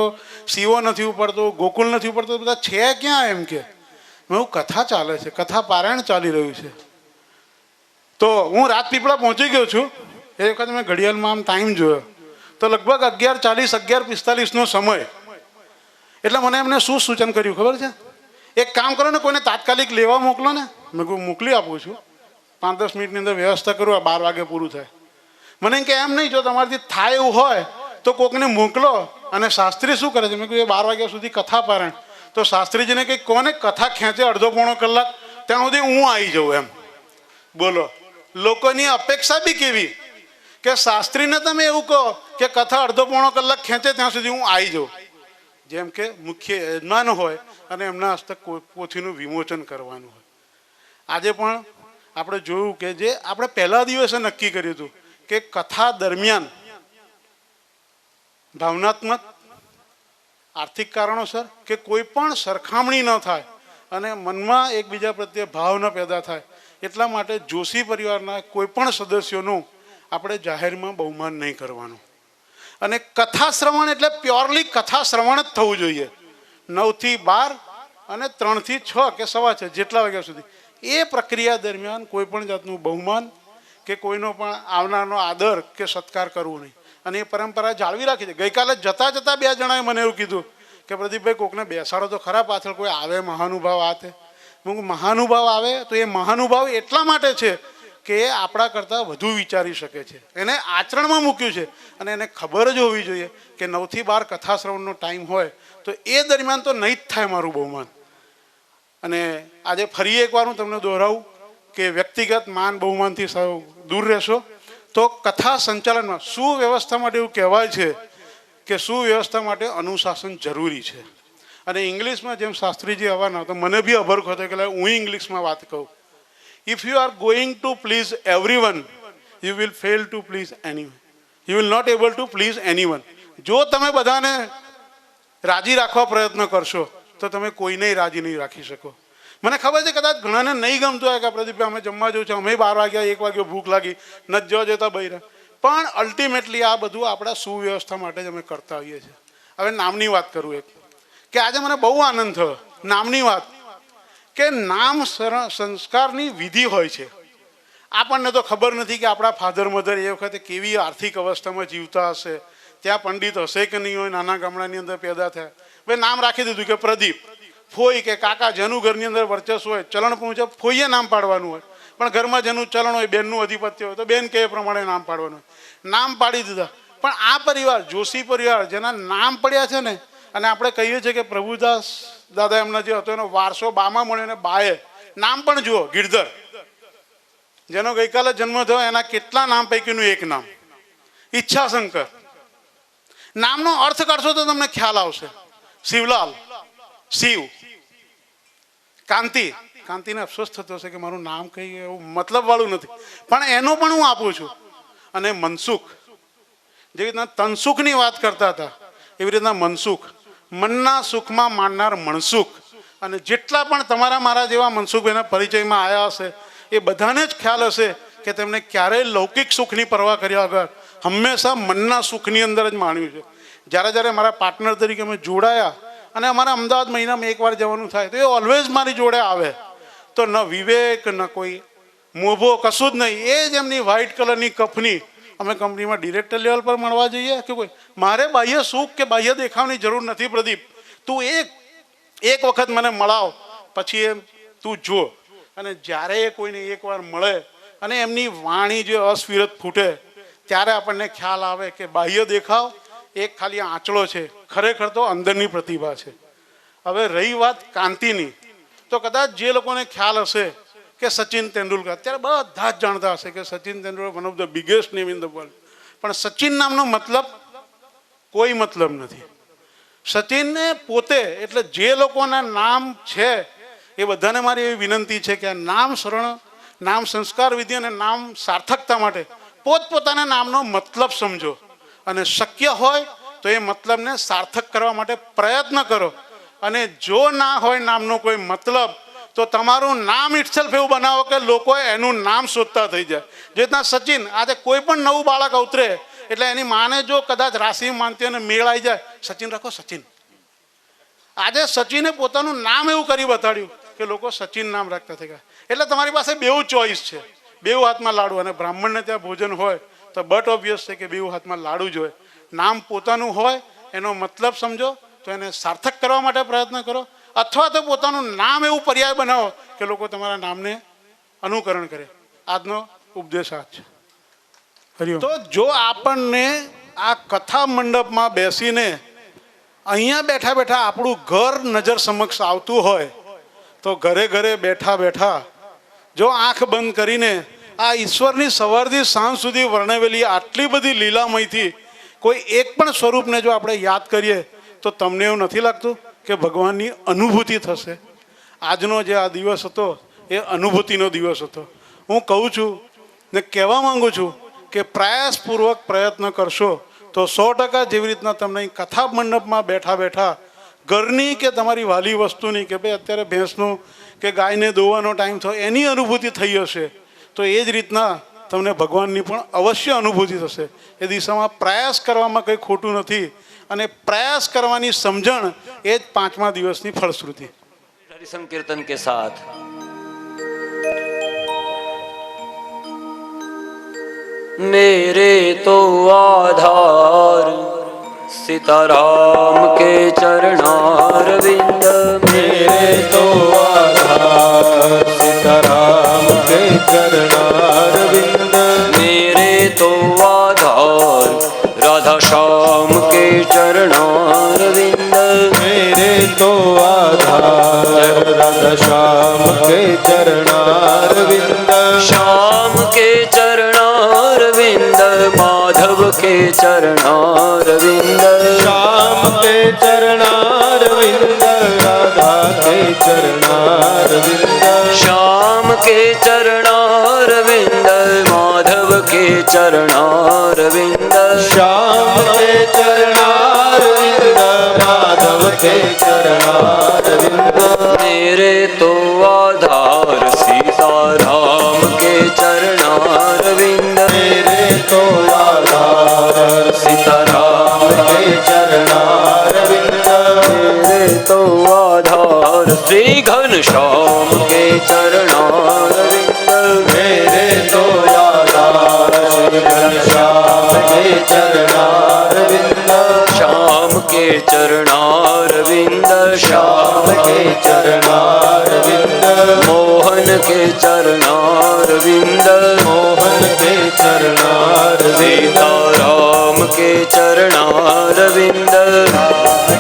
શિવો નથી ઉપાડતો, ગોકુલ નથી ઉપાડતો, બધા છે ક્યાં? એમ કે હું કથા ચાલે છે, કથા પારાયણ ચાલી રહ્યું છે. તો હું રાજપીપળા પહોંચી ગયો છું. એ વખતે મેં ઘડિયાળમાં આમ ટાઈમ જોયો તો લગભગ 11:40 11:45નો સમય. એટલે મને એમને શું સૂચન કર્યું ખબર છે? એક કામ કરો ને, કોઈને તાત્કાલિક લેવા મોકલો ને. મેં કહું મોકલી આપું છું, 5-10 મિનિટની અંદર વ્યવસ્થા કરું, 12 વાગે પૂરું થાય. મને કે એમ નહીં, જો તમારાથી થાય એવું હોય તો કોકને મોકલો. અને શાસ્ત્રી શું કરે છે? મેં કહ્યું એ 12 વાગ્યા સુધી કથા પારાયણ. તો શાસ્ત્રીજીને કંઈક કોને કથા ખેંચે અડધો પોણો કલાક, ત્યાં સુધી હું આવી જાઉં એમ. બોલો, લોકોની અપેક્ષા બી કેવી કે શાસ્ત્રીને તમે એવું કહો કે કથા અડધો પોણો કલાક ખેંચે ત્યાં સુધી હું આવી જાઉં. જેમ કે મુખ્ય યજમાન હોય અને એમના હસ્તક પોથીનું વિમોચન કરવાનું હોય. આજે પણ આપણે જોયું કે જે આપણે પહેલા દિવસે નક્કી કર્યું હતું કે કથા દરમિયાન ભાવનાત્મક, આર્થિક કારણોસર કે કોઈ પણ સરખામણી ન થાય અને મનમાં એકબીજા પ્રત્યે ભાવ ન પેદા થાય, એટલા માટે જોશી પરિવારના કોઈ પણ સદસ્યોનું આપણે જાહેરમાં બહુમાન નહીં કરવાનું. અને કથા શ્રવણ એટલે પ્યોરલી કથા શ્રવણ જ થવું જોઈએ. 9 થી 12 અને 3 થી 6 કે 6:15 જેટલા વાગ્યા સુધી એ પ્રક્રિયા દરમિયાન કોઈ પણ જાતનું બહુમાન કે કોઈનો પણ આવનારનો આદર કે સત્કાર કરવો નહીં. અને એ પરંપરા જાળવી રાખી છે. ગઈકાલે જતાં 2 જણાએ મને એવું કીધું કે પ્રદીપભાઈ, કોકને બેસાડો તો ખરા, પાછળ કોઈ આવે મહાનુભાવ આ તે. હું મહાનુભાવ આવે તો એ મહાનુભાવ એટલા માટે છે કે એ આપણા કરતાં વધુ વિચારી શકે છે, એને આચરણમાં મૂક્યું છે. અને એને ખબર જ હોવી જોઈએ કે 9 થી 12 કથા શ્રવણનો ટાઈમ હોય તો એ દરમિયાન તો નહીં જ થાય મારું બહુમાન. અને આજે ફરી એકવાર હું તમને દોહરાવું કે વ્યક્તિગત માન બહુમાનથી દૂર રહેશો તો કથા સંચાલનમાં સુવ્યવસ્થા માટે એવું કહેવાય છે કે સુવ્યવસ્થા માટે અનુશાસન જરૂરી છે. અને ઇંગ્લિશમાં જેમ શાસ્ત્રીજી આવવાના તો મને બી અભરખ હતો કે હું ઇંગ્લિશમાં વાત કહું. If you are going to please everyone, you will fail to please anyone. You will not able to please anyone. જો તમે બધાને રાજી રાખવા પ્રયત્ન કરશો તો તમે કોઈને રાજી નહીં રાખી શકો. મને ખબર છે કદાચ ઘણાને નહીં ગમતું હોય કે પ્રદીપભાઈ અમે જમવા જવું છે, અમે 12 વાગ્યા 1 વાગ્યો ભૂખ લાગી, નથી જવા જતા બૈરા. પણ અલ્ટિમેટલી આ બધું આપણા સુવ્યવસ્થા માટે જ અમે કરતા હોઈએ છીએ. હવે નામની વાત કરું એક કે આજે મને બહુ આનંદ થયો. નામની વાત કે નામ સંસ્કારની વિધિ હોય છે. આપણને તો ખબર નથી કે આપણા ફાધર મધર એ વખતે કેવી આર્થિક અવસ્થામાં જીવતા હશે, ત્યાં પંડિત હશે કે નહીં હોય, નાના ગામડાની અંદર પેદા થયા. ભાઈ નામ રાખી દીધું કે પ્રદીપ. ફોઈ કે કાકા જેનું ઘરની અંદર વર્ચસ્વ હોય, ચલણ મુજબ ફોઈએ નામ પાડવાનું હોય. પણ ઘરમાં જેનું ચલણ હોય, બેનનું અધિપત્ય હોય તો બેન કે એ પ્રમાણે નામ પાડવાનું હોય. નામ પાડી દીધા. પણ આ પરિવાર જોશી પરિવાર જેના નામ પડ્યા છે ને, અને આપણે કહીએ છીએ કે પ્રભુદાસ દાદા એમના જે હતો એનો વારસો બામાં મળ્યો ને બાએ નામ પણ જુઓ, ગિરધર, જેનો ગઈકાલે જન્મ થયો એના કેટલા નામ પૈકીનું એક નામ ઈચ્છાશંકર. નામનો અર્થ કરશો તો તમને ખ્યાલ આવશે. શિવલાલ, શિવ. કાંતિ, કાંતિને અફસોસ થતો હશે કે મારું નામ કંઈ એવું મતલબ વાળું નથી, પણ એનો પણ હું આપું છું. અને મનસુખ, જેવી રીતના તનસુખની વાત કરતા હતા એવી રીતના મનસુખ, મનના સુખમાં માનનાર મનસુખ. અને જેટલા પણ તમારા મારા જેવા મનસુખભાઈના પરિચયમાં આવ્યા હશે એ બધાને જ ખ્યાલ હશે કે તેમને ક્યારેય લૌકિક સુખની પરવા કર્યા વગર હંમેશા મનના સુખની અંદર જ માણ્યું છે. જ્યારે જ્યારે મારા પાર્ટનર તરીકે અમે જોડાયા અને અમારા અમદાવાદ મહિનામાં 1 વાર જવાનું થાય તો એ ઓલવેઝ મારી જોડે આવે. તો ન વિવેક ન કોઈ મોભો કશું જ નહીં. એ જ એમની વ્હાઇટ કલરની કફની અમે કંપનીમાં ડિરેક્ટર લેવલ પર મળવા જઈએ કે કોઈ મારે બાહ્ય સુખ કે બાહ્ય દેખાવની જરૂર નથી પ્રદીપ, તું એક વખત મને મળાવ પછી એમ તું જો, અને જ્યારે એ કોઈને એકવાર મળે અને એમની વાણી જે અસ્ફિરત ફૂટે ત્યારે આપણને ખ્યાલ આવે કે બાહ્ય દેખાવ એક ખાલી આંચળો છે, ખરેખર તો અંદરની પ્રતિભા છે. હવે રહી વાત કાંતિની, તો કદાચ જે લોકોને ખ્યાલ હશે કે સચિન તેંડુલકર, અત્યારે બધા જ જાણતા હશે કે Sachin Tendulkar one of the biggest name in the world, પણ સચિન નામનો મતલબ કોઈ મતલબ નથી. સચિનને પોતે એટલે જે લોકોના નામ છે એ બધાને મારી એવી વિનંતી છે કે આ નામ શરણ, નામ સંસ્કાર વિધિ અને નામ સાર્થકતા માટે પોતપોતાના નામનો મતલબ સમજો અને શક્ય હોય તો એ મતલબને સાર્થક કરવા માટે પ્રયત્ન કરો. અને જો ના હોય નામનો કોઈ મતલબ તો તમારું નામ ઇટસેલ્ફ એવું બનાવો કે લોકો એનું નામ શોધતા થઈ જાય. જે રીતના સચિન, આજે કોઈ પણ નવું બાળક ઉતરે એટલે એની માને જો કદાચ રાશિ માનતી અને મેળ આવી જાય, સચિન રાખો સચિન. આજે સચિને પોતાનું નામ એવું કરી બતાડ્યું કે લોકો સચિન નામ રાખતા થઈ ગયા. એટલે તમારી પાસે બેઉ ચોઈસ છે, બેઉ હાથમાં લાડુ. અને બ્રાહ્મણને ત્યાં ભોજન હોય તો બટ ઓબ્વિયસ છે કે બેઉ હાથમાં લાડુ જ હોય. નામ પોતાનું હોય એનો મતલબ સમજો તો એને સાર્થક કરવા માટે પ્રયત્ન કરો, અથવા તો પોતાનું નામ એવું પર્યાય બનાવો કે લોકો તમારા નામને અનુકરણ કરે. આજનો ઉપદેશ આ છે. હરિઓમ. તો જો આપણને આ કથા મંડપમાં બેસીને અહીંયા બેઠા બેઠા આપણું ઘર નજર સમક્ષ આવતું હોય તો ઘરે ઘરે બેઠા બેઠા જો આંખ બંધ કરીને આ ઈશ્વરની સવારથી સાંજ સુધી વર્ણવેલી આટલી બધી લીલામયથી કોઈ એક પણ સ્વરૂપને જો આપણે યાદ કરીએ તો તમને એવું નથી લાગતું કે ભગવાનની અનુભૂતિ થશે? આજનો જે આ દિવસ હતો એ અનુભૂતિનો દિવસ હતો. હું કહું છું ને કહેવા માંગુ છું કે પ્રયાસપૂર્વક પ્રયત્ન કરશો તો 100% જેવી રીતના તમને કથા મંડપમાં બેઠા બેઠા ઘરની કે તમારી વાલી વસ્તુની કે ભાઈ અત્યારે ભેંસનું કે ગાયને દોવાનો ટાઈમ થયો એની અનુભૂતિ થઈ હશે, તો એ જ રીતના તમને ભગવાનની પણ અવશ્ય અનુભૂતિ થશે. એ દિશામાં પ્રયાસ કરવામાં કંઈ ખોટું નથી, અને પ્રયાસ કરવાની સમજણ એ જ 5મા દિવસની ફળશ્રુતિ. हरि संकीर्तन के साथ मेरे तो आधार सीताराम के चरणारविंद, मेरे तो आधार सीताराम के चरणारविंद, मेरे तो आधार राधा श्याम के चरणारविंद, मेरे तो आधार राधा श्याम के चरणारविंद, श्याम के चरणारविंद माधव के चरणारविंद, श्याम के चरणारविंद राधा के चरणारविंद, श्याम के चरणारविंद माधव के चरणारविंद, श्याम के चरणारविंद माधव के चरणारविंद, मेरे तो आधार सीताराम के चरणारविंद, मेरे तो आधार सीताराम के चरणारविंद, मेरे तो आधार श्री घनश्याम के चरणारविंद, मेरे तो आधार श्री घनश्याम के चरणारविंद, श्याम के चरणारविंद, श्याम के चरणारविंद, मोहन के चरणारविंद, मोहन के चरणारविंद, सीताराम के चरणारविंद,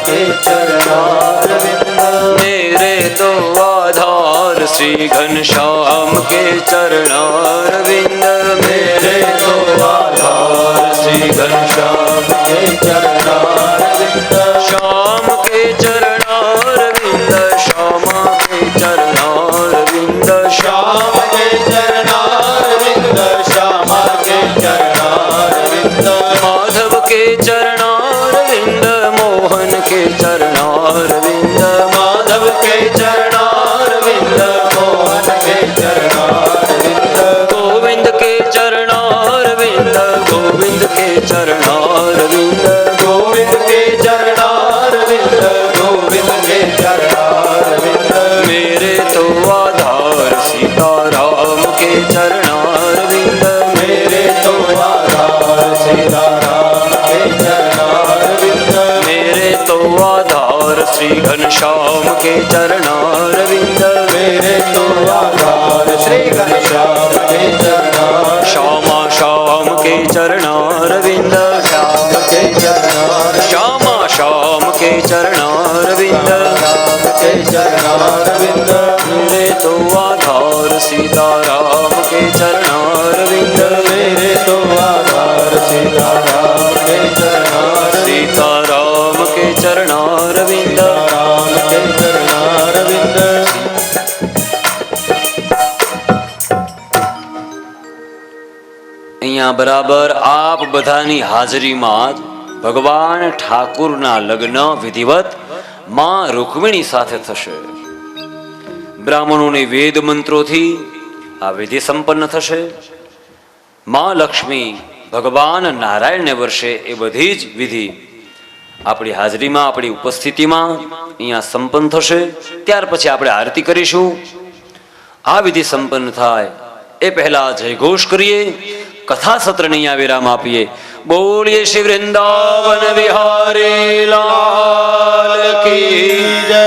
के चरणारविंद, मेरे तो आधार श्री घनश्याम के चरणारविंद, मेरे तो आधार श्री घनश्याम के चरणारविंद, श्याम के चरणारविंद, श्यामा के चरणारविंद, श्याम के चरणारविंद, श्यामा के चरणारविंद, माधव के चरणारविंद, मोहन के चरणारविंद, माधव के चरणारविंद, मोहन के चरणारविंद, गोविंद के चरणारविंद, गोविंद के चरणारविंद, गोविंद के चरणारविंद, गोविंद के चरणारविंद, मेरे तो आधार सीताराम के चरणारविंद, मेरे तो आधार सीताराम के चरणारविंद, मेरे तो आधार श्री घनश्याम के चरणारविंद मेरे तो आधार श्री घनश्याम के चरणार श्यामा श्याम के चरणारविंद श्याम के चरणार श्यामा श्याम के चरणारविंद श्याम के चरणारविंद मेरे तो आधार सीताराम के चरणारविंद मेरे तो आधार सीताराम के चरणार सीताराम के चरणारविंद राम के चरणारविंद અહીંયા બરાબર આપ બધાની હાજરીમાં જ ભગવાન ઠાકુરના લગ્ન વિધિવત માં રૂકમિણી સાથે થશે. બ્રાહ્મણોની વેદ મંત્રોથી આ વિધિ સંપન્ન થશે. માં લક્ષ્મી ભગવાન નારાયણને વર્ષે એ બધી જ વિધિ આપણી હાજરીમાં આપણી ઉપસ્થિતિમાં અહીંયા સંપન્ન થશે. ત્યાર પછી આપણે આરતી કરીશું. આ વિધિ સંપન્ન થાય એ પહેલા જયઘોષ કરીએ, કથા સત્રને અહીંયા વિરામ આપીએ. બોલીએ શ્રી વૃંદાવન વિહારી લાલ કી જય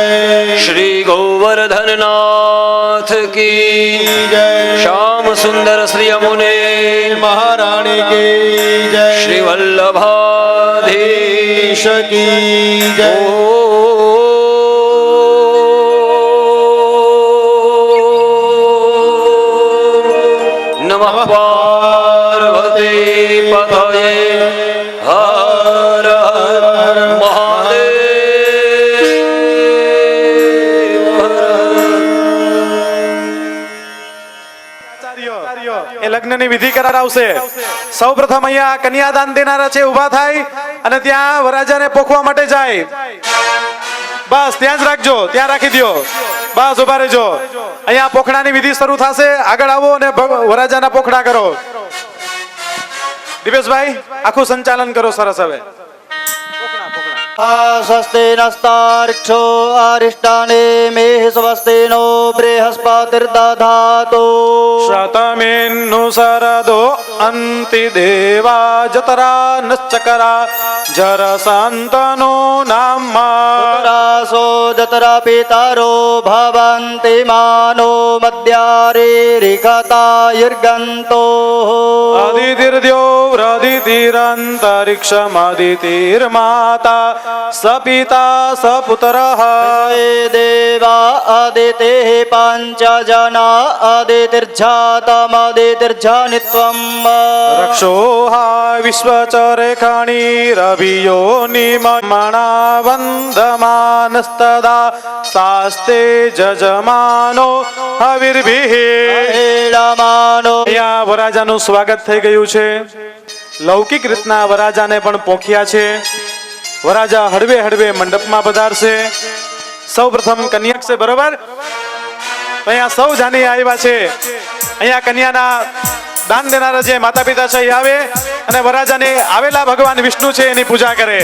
શ્રી ગોવર્ધન નાથ કી જય શ્યામ સુંદર શ્રી અમુને મહારાણી કી જય શ્રી વલ્લભાધીશ કી જય નમઃ પાર્વતી પતયે હર હર મહાદેવ. એ લગ્નની વિધિ કરાવશે. સૌપ્રથમ અહીંયા કન્યાદાન દેનારા છે ઊભા થાય અને ત્યાં વરરાજાને પોખવા માટે જાય. બસ ત્યાં જ રાખજો, ત્યાં રાખી દો. બસ ઊભા રહેજો. અહીંયા પોખડાની વિધિ શરૂ થશે. આગળ આવો અને વરરાજાના પોખડા કરો. દિવેશભાઈ આખું સંચાલન કરો. સરસ. હવે स्वस्ति नस्तार्क्षो अरिष्टाने मेह स्वस्ति नो बृहस्पतिर्दधातु शतमेन्नु सरदो अन्ति देवा जतरा नश्चकरा जरसन्तनो नाम्मा रासो जतरा पितरो भवन्ति मानो मद्यारे रिखता यर्गन्तो अदितिर्द्योरदितिरन्तरिक्षमदितिर्माता सपिता सपुत्रः देवा अदितेः पञ्च जना अदितिर्जातमदितिर्जनित्वम् रक्षोहा विश्वचरेखणी रवियो निमणा वन्दमानस्तदा शास्ते जजमानो हविर्भिः અહીંયા વરરાજાનું સ્વાગત થઈ ગયું છે. લૌકિક રીતના વરરાજાને પણ પોખ્યા છે. વરરાજા હળવે હળવે મંડપમાં પધારશે. સૌ પ્રથમ કન્યક છે, બરોબર? અહીંયા સૌ જાની આવ્યા છે. અહીંયા કન્યાના દાન દેનારા જે માતા પિતા છે એ આવે અને વરરાજાને આવેલા ભગવાન વિષ્ણુ છે એની પૂજા કરે.